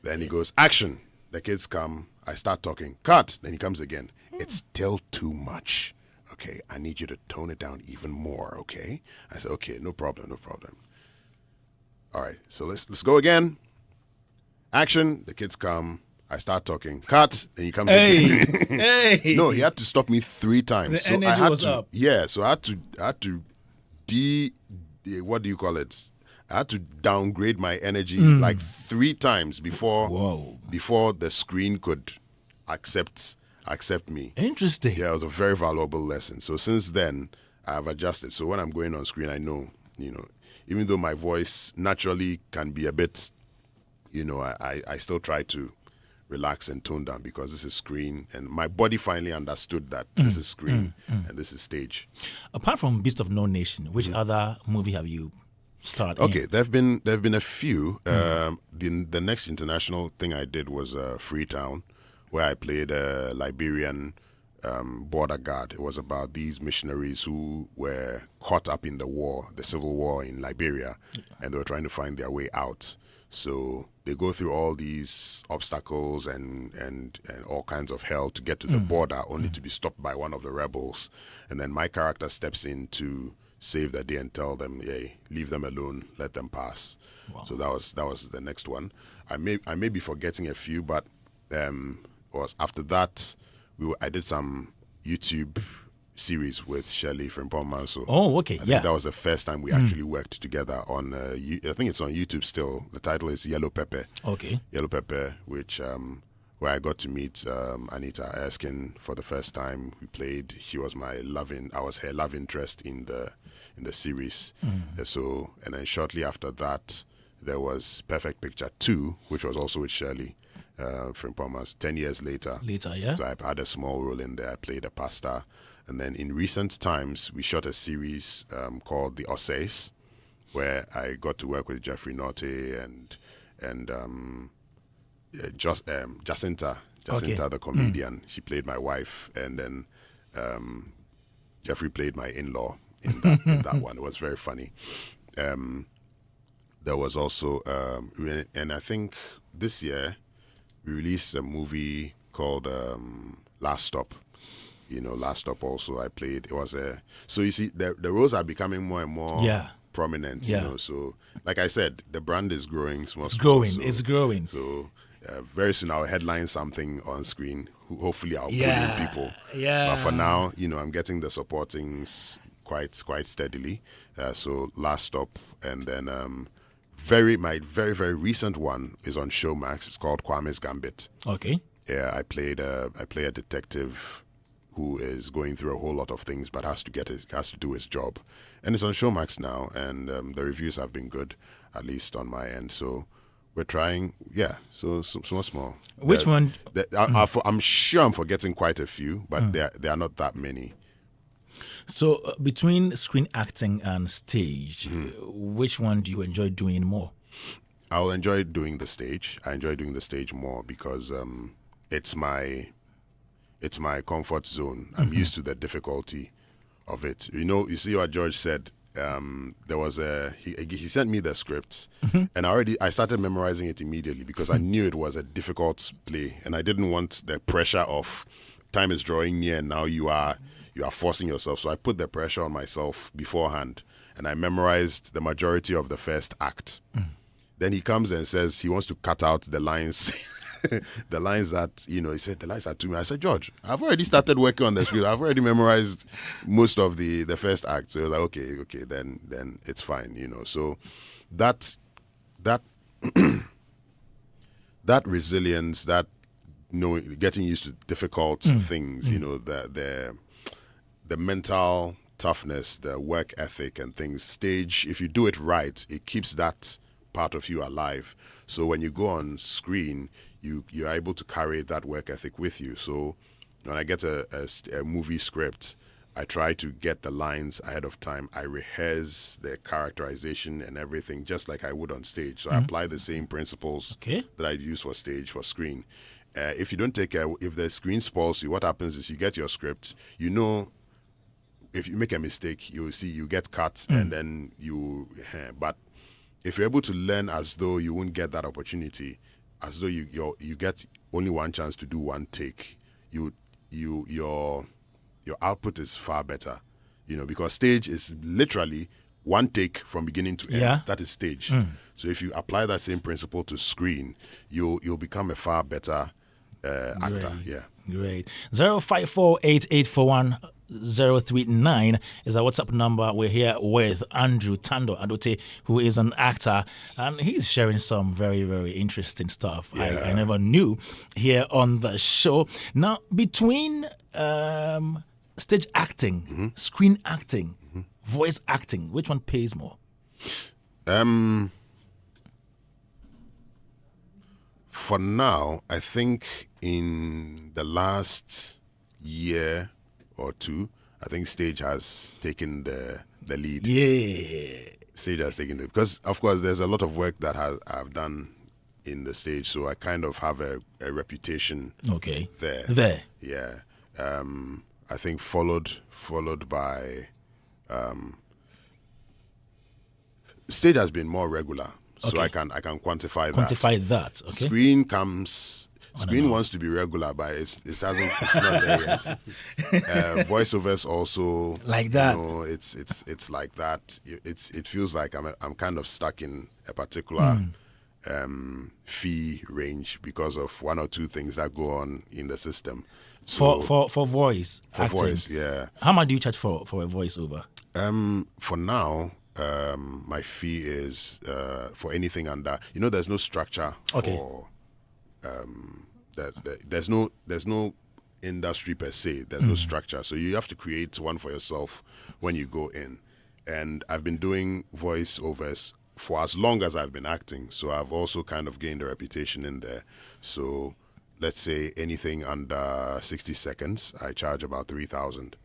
Then he goes, action. The kids come, I start talking, cut. Then he comes again. It's still too much. Okay, I need you to tone it down even more, okay? I say, okay, no problem. All right, so let's go again. Action, the kids come, I start talking, cut, then he comes again. Hey. No, he had to stop me 3 times. The energy was up. Yeah, so I had to what do you call it? I had to downgrade my energy like 3 times before the screen could accept me. Interesting. Yeah, it was a very valuable lesson. So since then, I've adjusted. So when I'm going on screen, I know, you know, even though my voice naturally can be a bit, you know, I still try to relax and tone down because this is screen, and my body finally understood that this is screen and this is stage. Apart from Beast of No Nation, which other movie have you starred Okay, in? there've been a few. The next international thing I did was Freetown, where I played a Liberian border guard. It was about these missionaries who were caught up in the war, the civil war in Liberia, and they were trying to find their way out. So they go through all these obstacles and all kinds of hell to get to the border, only to be stopped by one of the rebels. And then my character steps in to save the day and tell them, "Hey, leave them alone, let them pass." Wow. So that was the next one. I may be forgetting a few, but was after that I did some YouTube series with Shirley from Pomanso. Oh, okay, I think that was the first time we actually worked together on. I think it's on YouTube still. The title is Yellow Pepper. Okay, Yellow Pepper, which where I got to meet Anita Erskine for the first time. We played. She was I was her love interest in the series. So, and then shortly after that, there was Perfect Picture 2, which was also with Shirley from Pomas. 10 years later. Yeah. So I had a small role in there. I played a pastor. And then in recent times, we shot a series called The Osseys, where I got to work with Jeffrey Norte and Jacinta, the comedian. She played my wife, and then Jeffrey played my in-law in that one. It was very funny. There was also, and I think this year we released a movie called Last Stop. Last Stop also I played. It was so you see the roles are becoming more and more prominent. So like I said, the brand is growing. It's growing. So very soon I'll headline something on screen. Hopefully I'll pull in people. Yeah. But for now, I'm getting the supportings quite steadily. So Last Stop, and then my very very recent one is on Showmax. It's called Kwame's Gambit. Okay. Yeah, I play a detective who is going through a whole lot of things, but has to do his job, and it's on Showmax now. And the reviews have been good, at least on my end. So we're trying, So small. Which one? I'm sure I'm forgetting quite a few, but there are not that many. So between screen acting and stage, which one do you enjoy doing more? I'll enjoy doing the stage. I enjoy doing the stage more because it's my comfort zone. I'm used to the difficulty of it. You see what George said. There was he sent me the script, and I started memorizing it immediately because I knew it was a difficult play, and I didn't want the pressure of time is drawing near, and now you are forcing yourself. So I put the pressure on myself beforehand, and I memorized the majority of the first act. Then he comes and says he wants to cut out the lines. The lines that, he said, the lines are too many. I said, George, I've already started working on the script. I've already memorized most of the first act. So he was like, okay, then it's fine, So that resilience, that getting used to difficult things, the mental toughness, the work ethic and things. Stage, if you do it right, it keeps that part of you alive. So when you go on screen, you're able to carry that work ethic with you. So when I get a movie script, I try to get the lines ahead of time. I rehearse the characterization and everything just like I would on stage. So I apply the same principles that I use for stage, for screen. If you don't take care, if the screen spoils you, what happens is you get your script, if you make a mistake, you see you get cut and then but if you're able to learn as though you won't get that opportunity, as though you get only one chance to do one take, your output is far better, because stage is literally one take from beginning to end. Yeah. That is stage. So if you apply that same principle to screen, you'll become a far better actor. Yeah. Great. 0548841 039 is our WhatsApp number. We're here with Andrew Adote, who is an actor, and he's sharing some very, very interesting stuff I never knew here on the show. Now, between stage acting, screen acting, voice acting, which one pays more? For now, I think in the last year or two, I think stage has taken the lead. Yeah. Stage has taken it. Because, of course, there's a lot of work that I've done in the stage, so I kind of have a reputation there. Yeah. I think followed by stage has been more regular, so I can quantify that. Quantify that. Okay. Screen comes. Screen wants to be regular, but it's not there yet. Voiceovers also like that. It's like that. It feels like I'm kind of stuck in a particular fee range because of one or two things that go on in the system. So, for voice. For acting. voice, yeah. How much do you charge for a voiceover? For now, my fee is for anything under. There's no structure for. There's no industry per se. There's no structure, so you have to create one for yourself when you go in. And I've been doing voiceovers for as long as I've been acting, so I've also kind of gained a reputation in there. So let's say anything under 60 seconds, I charge about 3,000.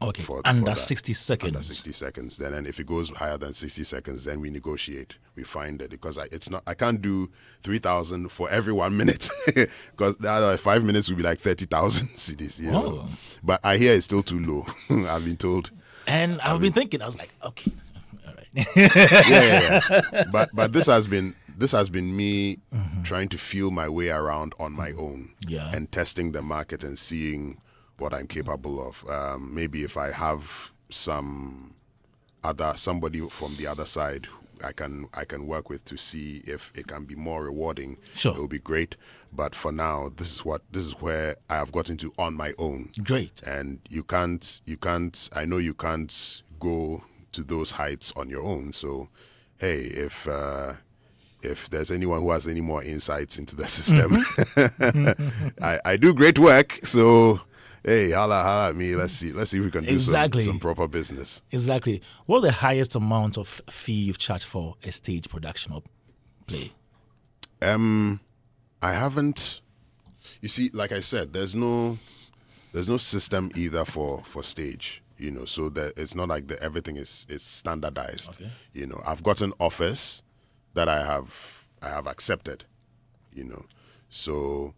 Okay, for under that. 60 seconds. Under 60 seconds. Then, and if it goes higher than 60 seconds, then we negotiate. We find it because I can't do 3,000 for every 1 minute because the other 5 minutes will be like 30,000 cedis. Oh. But I hear it's still too low. I've been told. And I've been thinking. I was like, okay, all right. yeah. But this has been me trying to feel my way around on my own. Yeah. And testing the market and seeing what I'm capable of. Maybe if I have somebody from the other side I can work with to see if it can be more rewarding. Sure. It will be great. But for now, this is where I have gotten to on my own. Great. And you can't I know you can't go to those heights on your own. So hey, if there's anyone who has any more insights into the system, I do great work. So hey, holla at me. Let's see if we can do some proper business. Exactly. What's the highest amount of fee you've charged for a stage production or play? I haven't. You see, like I said, there's no system either for stage. So that it's not like everything is standardized. Okay. I've gotten offers that I have accepted. So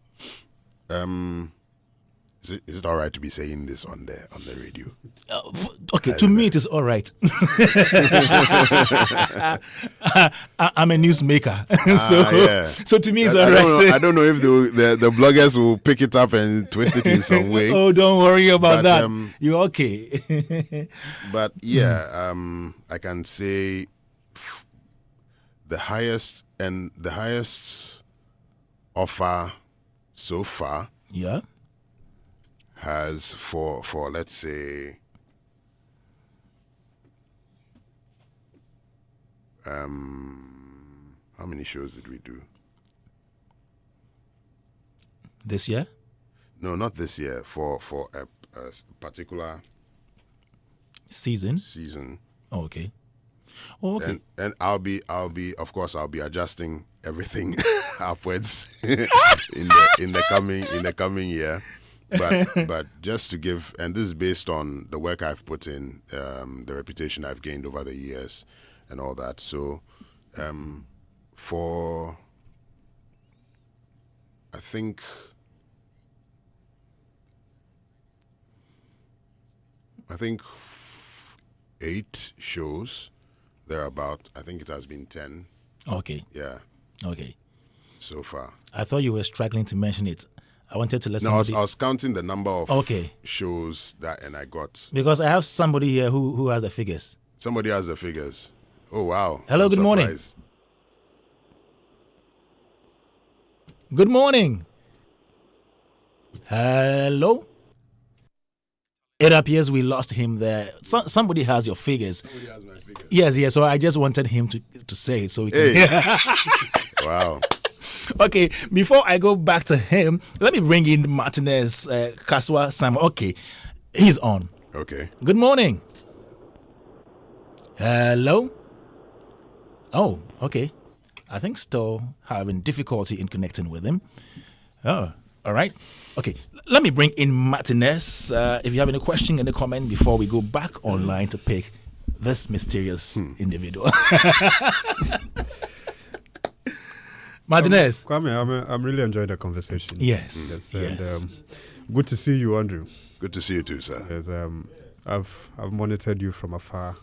Is it all right to be saying this on the radio? Okay, to me it is all right. I'm a newsmaker, so to me it's all right. I don't know if the bloggers will pick it up and twist it in some way. Oh, don't worry about that. You're okay. But yeah, I can say the highest offer so far. Yeah. Has for let's say how many shows did we do this year? No, not this year. For a particular season. Oh, okay. Oh, okay. And I'll be of course I'll be adjusting everything upwards in the coming year. But just to give, and this is based on the work I've put in, the reputation I've gained over the years, and all that. So, for I think 8 shows, thereabout. I think it has been 10. Okay. Yeah. Okay. So far. I thought you were struggling to mention it. I wanted to let No, I was counting the number of okay. shows and I got. Because I have somebody here who has the figures. Somebody has the figures. Oh, wow. Hello, good morning. Good morning. Hello? It appears we lost him there. Somebody has your figures. Somebody has my figures. Yes. So I just wanted him to say it so we can. Hey. Wow. Okay, before I go back to him, let me bring in Martinez Kaswa Simon. Okay, he's on. Okay. Good morning. Hello? Oh, okay. I think still having difficulty in connecting with him. Oh, all right. Okay, let me bring in Martinez. If you have any question in the comment before we go back online to pick this mysterious individual. Martinez. Kwame, I'm really enjoying the conversation. Yes. And, good to see you, Andrew. Good to see you too, sir. Yes, I've monitored you from afar.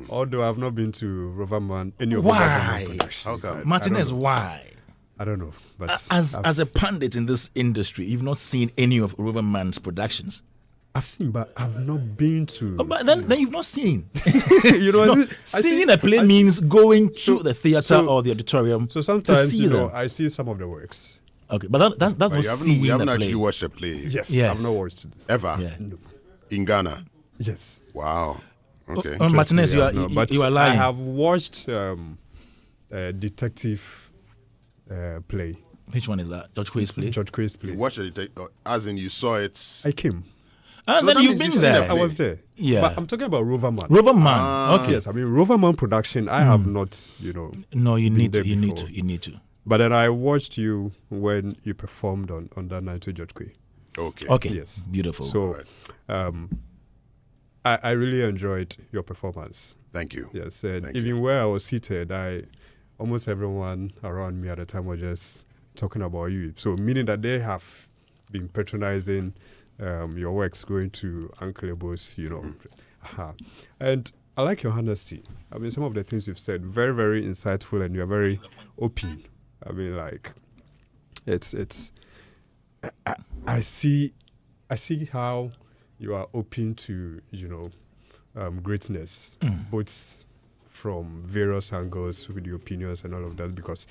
Although I've not been to Roverman, any of the Why? How come? Martinez, why? I don't know, but As a pundit in this industry, you've not seen any of Roverman's productions. I've seen, but I've not been to. Oh, but then you've not seen. No, seeing a play means going to the theater or the auditorium. So sometimes, to see them. I see some of the works. Okay, but that's not seeing you haven't the play. actually watched a play. Yes, Yes. I've not watched it. Ever? Yeah. No. In Ghana? Yes. Wow. Okay. Martinez, you Interesting, but are lying. I have watched a detective play. Which one is that? George Quay's play? George Quay's You play. watched it, as in you saw it. I came. And So then that you've means been you've seen there. the I was there. Yeah. But I'm talking about Roverman. Roverman. Okay. Yes, I mean Roverman production. I have not, No, you been need there to. You need before. to. You need to. But then I watched you when you performed on that night to George Quay. Okay. Okay. Yes. Beautiful. So, I really enjoyed your performance. Thank you. Yes, and Thank even where I was seated, almost everyone around me at the time was just talking about you. So, meaning that they have been patronizing your works, going to Uncle Ebo's, And I like your honesty. I mean, some of the things you've said, very, very insightful, and you're very open. I mean, like, I see how you are open to, greatness, both from various angles with your opinions and all of that, because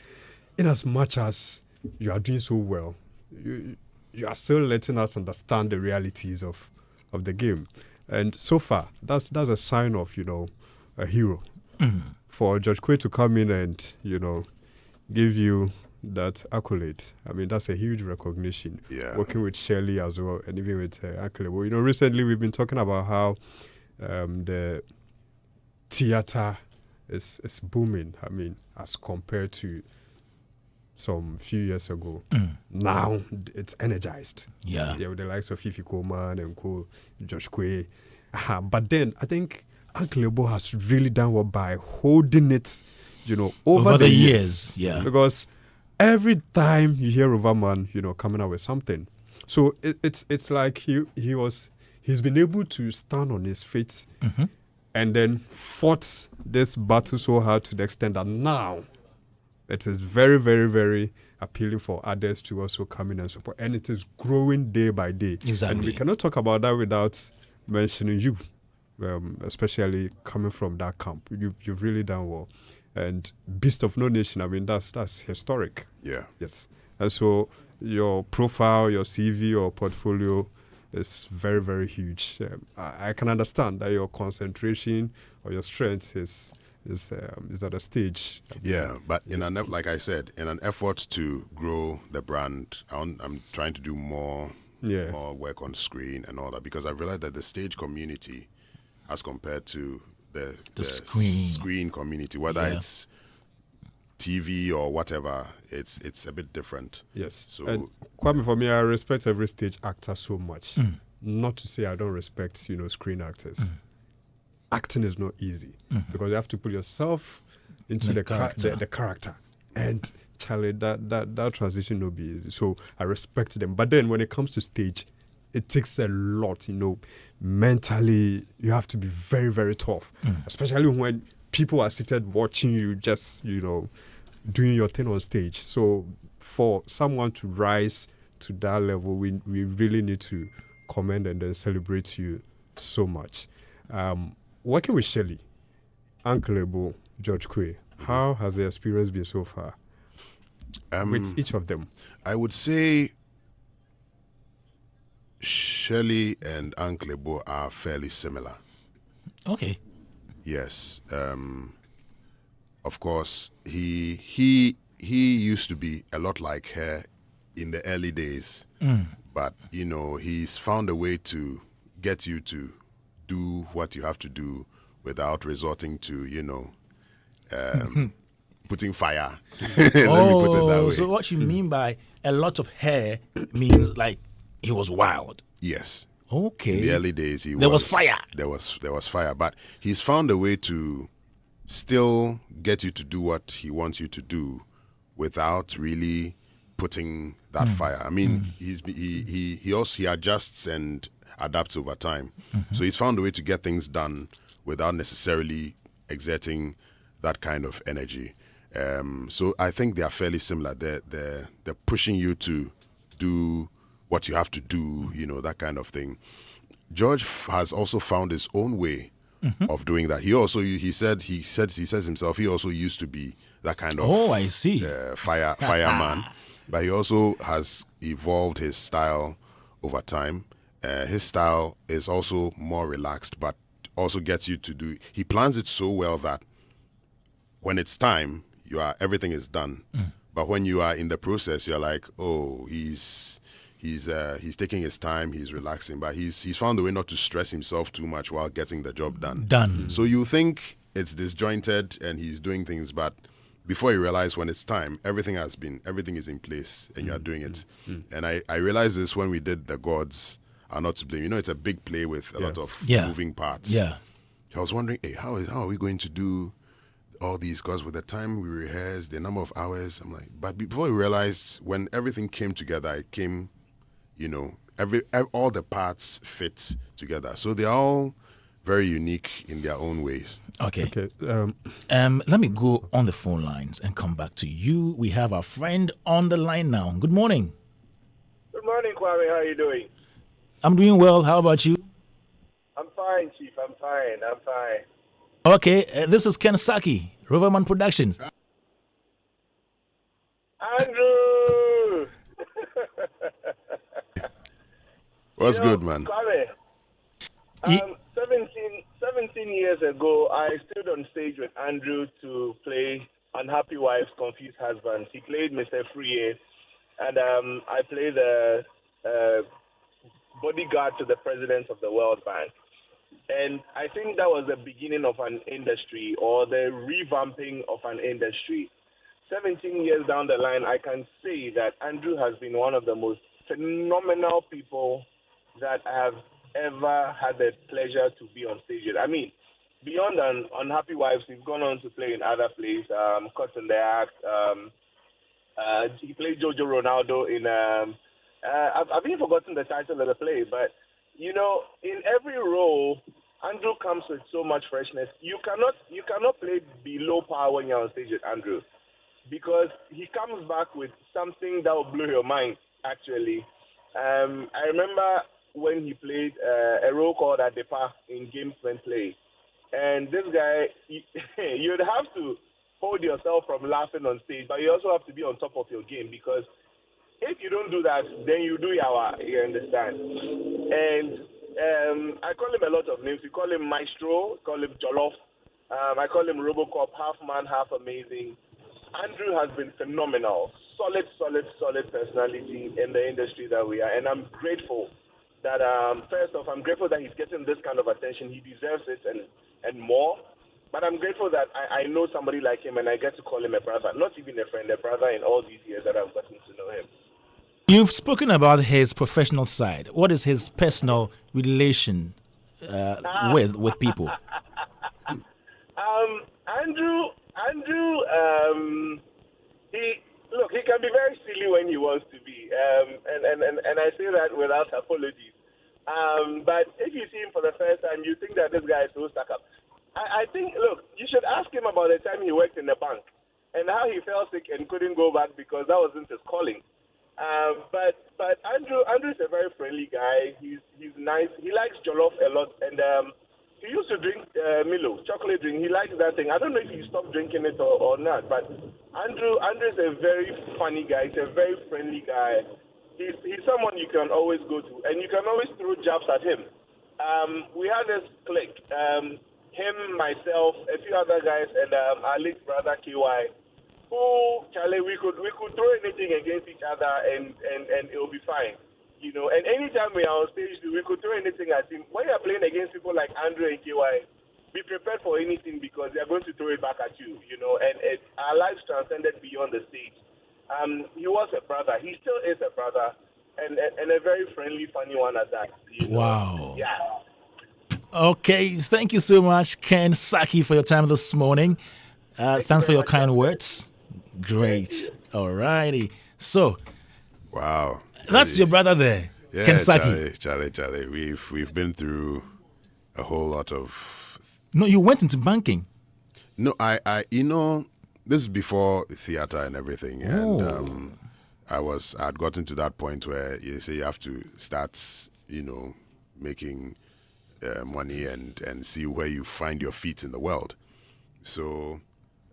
in as much as you are doing so well, you are still letting us understand the realities of the game. And so far, that's a sign of, a hero. For George Quay to come in and, give you that accolade. I mean, that's a huge recognition. Yeah. Working with Shirley as well, and even with Uncle Ebo. Recently we've been talking about how the theater is booming. I mean, as compared to some few years ago. Now it's energized. Yeah. With the likes of Fifi Coleman and Josh Quay. But then I think Uncle Ebo has really done well by holding it, over the years. Yeah. Because every time you hear Roverman, coming out with something, so it's like he's been able to stand on his feet and then fought this battle so hard to the extent that now it is very, very, very appealing for others to also come in and support, and it is growing day by day. Exactly. And we cannot talk about that without mentioning you, especially coming from that camp. You've really done well. And Beast of No Nation, I mean, that's historic. Yeah. Yes. And so your profile, your CV, your portfolio is very, very huge. I can understand that your concentration or your strength is at a stage. Yeah, but like I said, in an effort to grow the brand, I'm trying to do more work on screen and all that, because I realized that the stage community, as compared to the screen community, whether it's TV or whatever, it's a bit different. Yes. So, and Kwame, for me, I respect every stage actor so much. Not to say I don't respect, screen actors. Acting is not easy because you have to put yourself into the character. And Charlie, that transition will be easy. So I respect them. But then when it comes to stage, it takes a lot, mentally. You have to be very, very tough, especially when people are seated watching you just, doing your thing on stage. So for someone to rise to that level, we really need to commend and then celebrate you so much. Working with Shirley, Uncle Ebo, George Quay, how has the experience been so far with each of them? I would say Shirley and Uncle Ebo are fairly similar. Okay. Yes. Of course, he used to be a lot like her in the early days, but he's found a way to get you to do what you have to do without resorting to putting fire. Let me put it that way. So what you mean by a lot of hair means like he was wild? Yes. Okay. In the early days, there was fire. There was fire, but he's found a way to still get you to do what he wants you to do without really putting that fire. I mean, he adjusts, and adapts over time. So he's found a way to get things done without necessarily exerting that kind of energy. So I think they are fairly similar. They're pushing you to do what you have to do, that kind of thing. George has also found his own way of doing that. He says himself, he also used to be that kind of I see. Fireman, but he also has evolved his style over time. His style is also more relaxed, but also gets you to do. He plans it so well that when it's time, everything is done. But when you are in the process, you're like, oh, he's taking his time, he's relaxing, but he's found a way not to stress himself too much while getting the job done. So you think it's disjointed and he's doing things, but before you realize when it's time, everything is in place and you are doing it. And I realized this when we did The Gods Are Not to Blame. It's a big play with a lot of moving parts. Yeah. I was wondering, hey, how are we going to do all these? Because with the time we rehearsed, the number of hours, I'm like, but before we realized, when everything came together, it came, all the parts fit together. So they're all very unique in their own ways. Okay. Let me go on the phone lines and come back to you. We have our friend on the line now. Good morning. Good morning, Kwame. How are you doing? I'm doing well. How about you? I'm fine, Chief. I'm fine. Okay, this is Ken Saki, Riverman Productions. Andrew! What's good, man? Kwame, 17 years ago, I stood on stage with Andrew to play Unhappy Wives, Confused Husbands. He played Mr. Free, and I played the bodyguard to the president of the World Bank. And I think that was the beginning of an industry, or the revamping of an industry. 17 years down the line, I can say that Andrew has been one of the most phenomenal people that I have ever had the pleasure to be on stage with. I mean, beyond Unhappy Wives, we've gone on to play in other plays, Caught in the Act. He played Jojo Ronaldo in, I've even forgotten the title of the play, but, in every role, Andrew comes with so much freshness. You cannot play below par when you're on stage with Andrew, because he comes back with something that will blow your mind, actually. I remember when he played a role called Adepa in Gamesman Play. And this guy, you'd have to hold yourself from laughing on stage, but you also have to be on top of your game, because if you don't do that, then you do yawa, you understand? And I call him a lot of names. We call him Maestro, call him Jollof. I call him Robocop, half man, half amazing. Andrew has been phenomenal. Solid personality in the industry that we are. And I'm grateful that, first off, I'm grateful that he's getting this kind of attention. He deserves it and more. But I'm grateful that I know somebody like him and I get to call him a brother. Not even a friend, a brother in all these years that I've gotten to know him. You've spoken about his professional side. What is his personal relation with people? Andrew, he can be very silly when he wants to be, and I say that without apologies. But if you see him for the first time, you think that this guy is so stuck up. I think, look, you should ask him about the time he worked in the bank and how he fell sick and couldn't go back because that wasn't his calling. But Andrew's a very friendly guy. He's nice. He likes jollof a lot, and he used to drink Milo, chocolate drink. He likes that thing. I don't know if he stopped drinking it or not, but Andrew's a very funny guy. He's a very friendly guy. He's someone you can always go to, and you can always throw jabs at him. We had this clique, him, myself, a few other guys, and our late brother KY. Who, Charlie, we could throw anything against each other and it will be fine, And anytime we are on stage, we could throw anything at him. When you are playing against people like Andrew and KY, be prepared for anything because they are going to throw it back at you, And our lives transcended beyond the stage. He was a brother. He still is a brother, and a very friendly, funny one at that. Wow. Yeah. Okay, thank you so much, Ken Saki, for your time this morning. Thanks for your kind words. Great. All righty. So, wow, that's your brother there. Yeah, Kensaki. Charlie. We've been through a whole lot of. No, you went into banking. No, I this is before theater and everything, and I'd gotten to that point where you say you have to start, making money and see where you find your feet in the world. So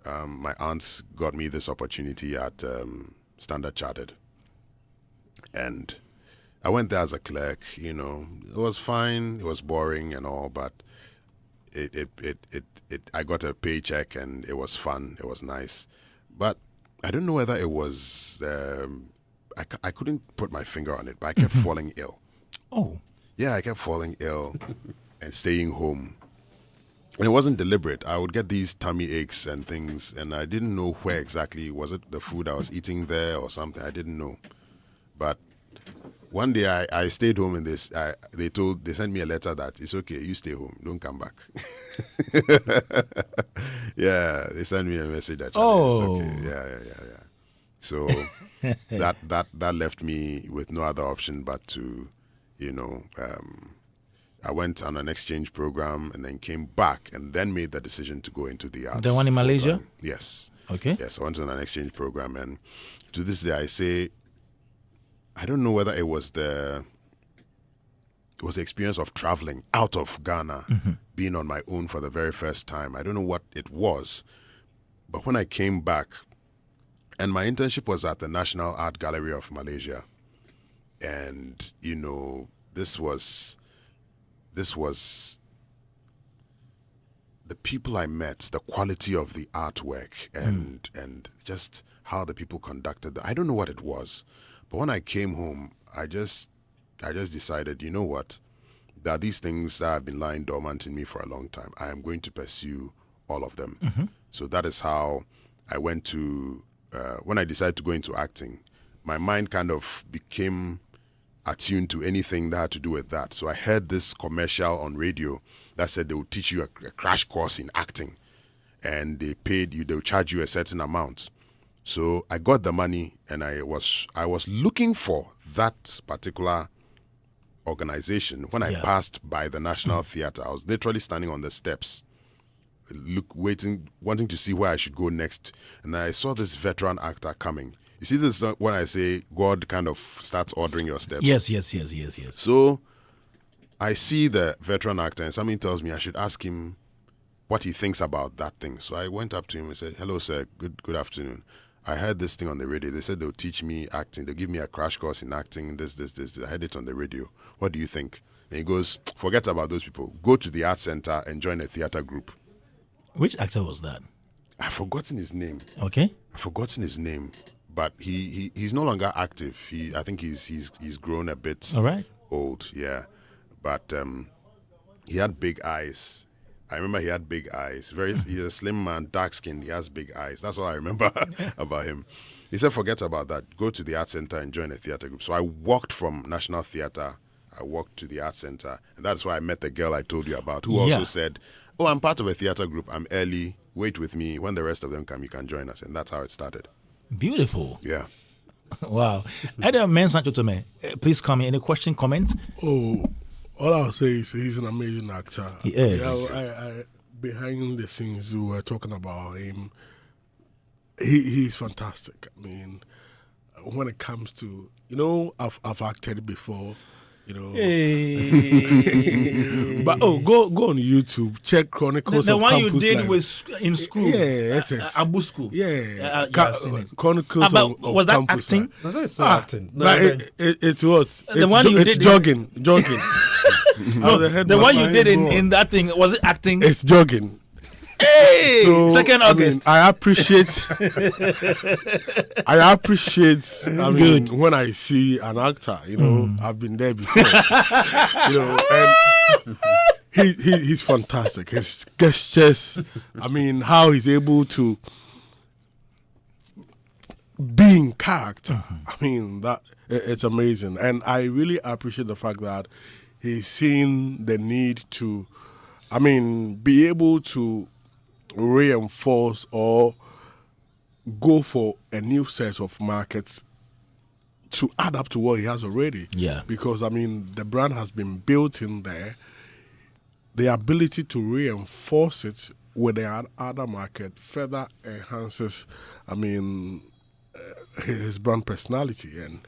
my aunts got me this opportunity at Standard Chartered, and I went there as a clerk. It was fine. It was boring and all, but I got a paycheck and it was fun. It was nice, but I don't know whether it was. I couldn't put my finger on it, but I kept falling ill. Oh. Yeah, I kept falling ill and staying home. And it wasn't deliberate. I would get these tummy aches and things, and I didn't know where exactly. Was it the food I was eating there or something? I didn't know. But one day I stayed home, and they sent me a letter that it's okay, you stay home, don't come back. Yeah, they sent me a message that it's okay. Yeah. So that left me with no other option but to, I went on an exchange program and then came back and then made the decision to go into the arts. The one in Malaysia? Full-time. Yes. Okay. Yes, I went on an exchange program, and to this day I say, I don't know whether it was the experience of traveling out of Ghana, being on my own for the very first time. I don't know what it was, but when I came back, and my internship was at the National Art Gallery of Malaysia, and this was the people I met, the quality of the artwork, and just how the people conducted. I don't know what it was. But when I came home, I just decided, you know what? There are these things that have been lying dormant in me for a long time. I am going to pursue all of them. So that is how I went to, when I decided to go into acting, my mind kind of became attuned to anything that had to do with that. So I heard this commercial on radio that said they would teach you a crash course in acting, and they'll charge you a certain amount. So I got the money, and I was looking for that particular organization. When I passed by the National Theatre, I was literally standing on the steps, wanting to see where I should go next. And I saw this veteran actor coming. You see, this is when I say God kind of starts ordering your steps. Yes. So I see the veteran actor, and something tells me I should ask him what he thinks about that thing. So I went up to him and said, "Hello, sir. Good afternoon. I heard this thing on the radio. They said they'll teach me acting. They'll give me a crash course in acting, this. I heard it on the radio. What do you think?" And he goes, "Forget about those people. Go to the art center and join a theater group." Which actor was that? I've forgotten his name. Okay. But he's no longer active. I think he's grown a bit old, yeah. But he had big eyes. I remember he had big eyes. He's a slim man, dark skinned. He has big eyes. That's what I remember about him. He said, "Forget about that. Go to the art center and join a theater group." So I walked from National Theatre. I walked to the art center, and that's where I met the girl I told you about, who also said, "Oh, I'm part of a theater group. I'm early. Wait with me. When the rest of them come, you can join us." And that's how it started. Beautiful. Yeah. Wow. Adam mentioned to me. Please comment. Any question, comment? Oh, all I'll say is he's an amazing actor. He is. I behind the scenes, we were talking about him. He's fantastic. I mean, when it comes to, I've acted before. But go on YouTube, check Chronicles of Campus. The one you did was in school. Abu school. Chronicles of was that Campus acting? Life. That's not acting. No, it's what? The one you it's did jogging. No, the one you did in that thing, was it acting? It's jogging. Hey, so, 2nd August. I appreciate. When I see an actor, I've been there before. And he's fantastic. His gestures, how he's able to be in character. That it's amazing, and I really appreciate the fact that he's seen the need to, be able to reinforce or go for a new set of markets to add up to what he has already. Yeah. Because, I mean, the brand has been built in there. The ability to reinforce it with the other market further enhances, I mean, his brand personality. And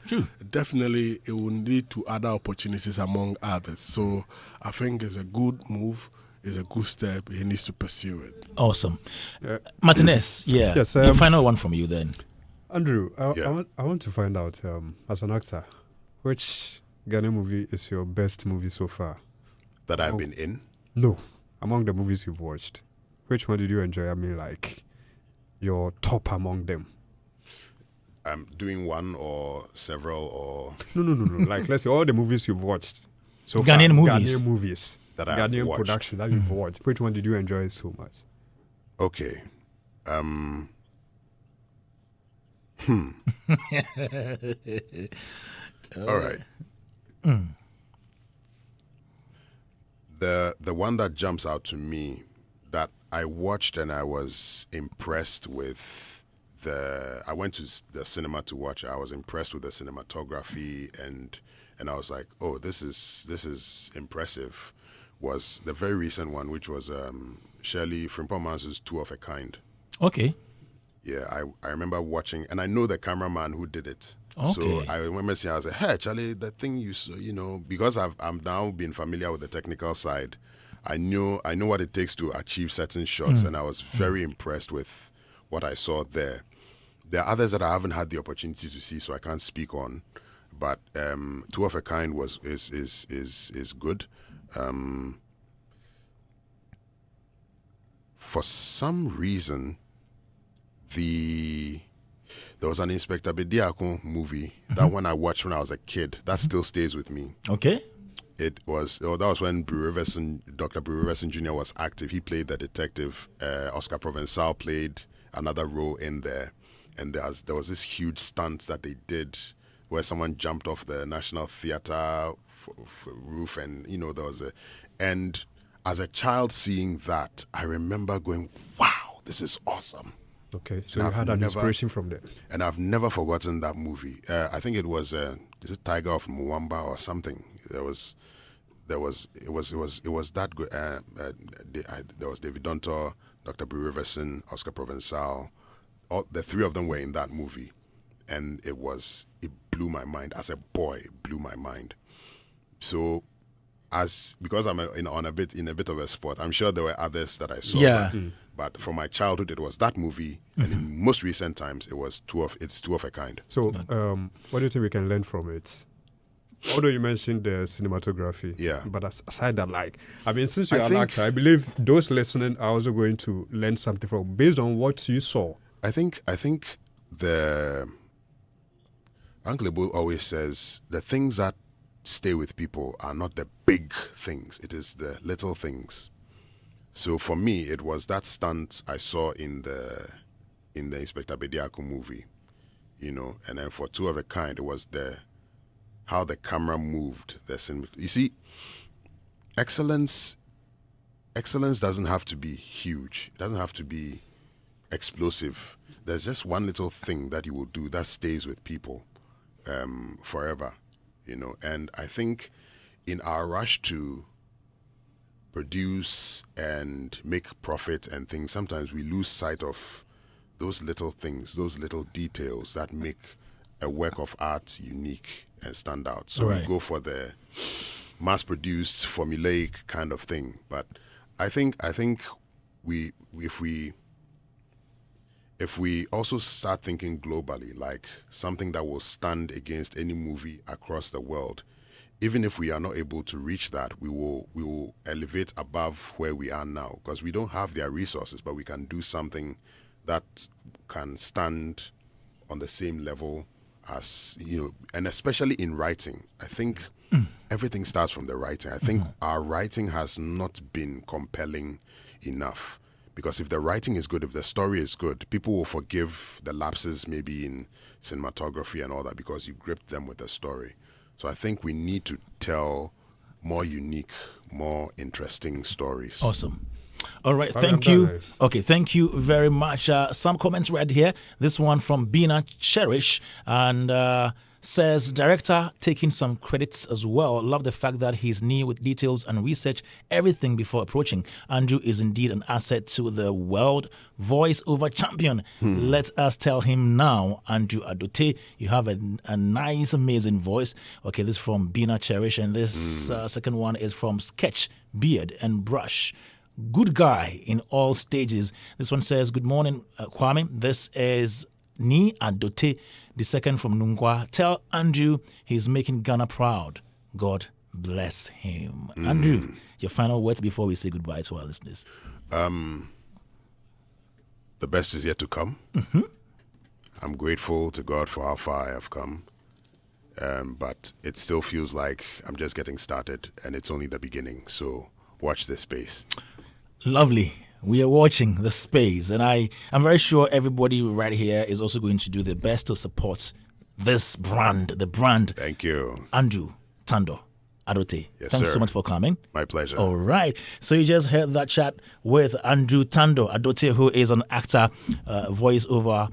definitely it will lead to other opportunities among others. So I think it's a good move. It's a good step. He needs to pursue it. Awesome. Martinez, Yes, the final one from you then. Andrew, I want to find out, as an actor, which Ghanaian movie is your best movie so far? That I've been in? No. Among the movies you've watched, which one did you enjoy? I mean, like, your top among them. Doing one or several or... No. Like, let's say all the movies you've watched so Ghanaian far. movies. Ghanaian movies. That I've Ghanaian watched. production that you've watched. Which one did you enjoy so much? Okay. All right. The one that jumps out to me that I watched and I was impressed with I went to the cinema to watch. I was impressed with the cinematography and I was like, oh, this is impressive. Was the very recent one, which was Shirley Frimpong-Mansour's Two of a Kind. Okay. Yeah, I remember watching, and I know the cameraman who did it. Okay. So I remember saying, I was like, hey, Charlie, the thing you saw, because I'm now been familiar with the technical side, I know what it takes to achieve certain shots, and I was very impressed with what I saw there. There are others that I haven't had the opportunity to see, so I can't speak on. But Two of a Kind is good. For some reason, there was an Inspector Bediako movie that one I watched when I was a kid. That still stays with me. Okay. That was when Dr. Brew Riverson Jr. was active. He played the detective. Oscar Provençal played another role in there. And there was this huge stunt that they did where someone jumped off the National Theatre roof, and there was and as a child seeing that, I remember going, "Wow, this is awesome." Okay, so you had an inspiration from there, and I've never forgotten that movie. I think it was is it Tiger of Mwamba or something? It was that good. There was David Dontor, Dr. Brew Riverson, Oscar Provençal. The three of them were in that movie, and it blew my mind. As a boy, it blew my mind. So, because I'm in a bit of a sport, I'm sure there were others that I saw. Yeah. But for my childhood, it was that movie, and in most recent times, it's Two of a Kind. So, what do you think we can learn from it? Although you mentioned the cinematography, yeah. But aside that, since you're an actor, I believe those listening are also going to learn something from based on what you saw. I think the Uncle Ebo always says the things that stay with people are not the big things; it is the little things. So for me, it was that stunt I saw in the Inspector Bediako movie, and then for Two of a Kind, it was how the camera moved. You see, excellence doesn't have to be huge. It doesn't have to be explosive. There's just one little thing that you will do that stays with people forever, and I think in our rush to produce and make profit and things, sometimes we lose sight of those little things, those little details that make a work of art unique and stand out. So we go for the mass-produced, formulaic kind of thing. But I think if we also start thinking globally, like something that will stand against any movie across the world, even if we are not able to reach that, we will elevate above where we are now, because we don't have their resources, but we can do something that can stand on the same level as, and especially in writing. I think everything starts from the writing. I think our writing has not been compelling enough. Because if the writing is good, if the story is good, people will forgive the lapses maybe in cinematography and all that because you gripped them with the story. So I think we need to tell more unique, more interesting stories. Awesome. All right, thank you. Okay, thank you very much. Some comments right here. This one from Bina Cherish, and says director taking some credits as well. Love the fact that he's near with details and research everything before approaching. Andrew is indeed an asset to the world voice-over champion. Let us tell him now, Andrew Adote, you have a nice, amazing voice. Okay, this is from Bina Cherish, and this second one is from Sketch, Beard and Brush. Good guy in all stages. This one says, good morning, Kwame. This is Ni Adote, the second from Nungwa. Tell Andrew he's making Ghana proud. God bless him. Andrew, your final words before we say goodbye to our listeners. The best is yet to come. I'm grateful to God for how far I have come. But it still feels like I'm just getting started and it's only the beginning. So watch this space. Lovely. We are watching the space, and I'm very sure everybody right here is also going to do their best to support this brand, the brand. Thank you. Andrew Tando Adote. Yes, Thanks sir. so much for coming. My pleasure. All right. So you just heard that chat with Andrew Tando Adote, who is an actor, voice-over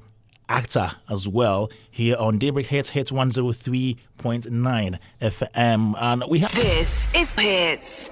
actor as well, here on Daybreak Hitz 103.9 FM. And we have... This is Hitz.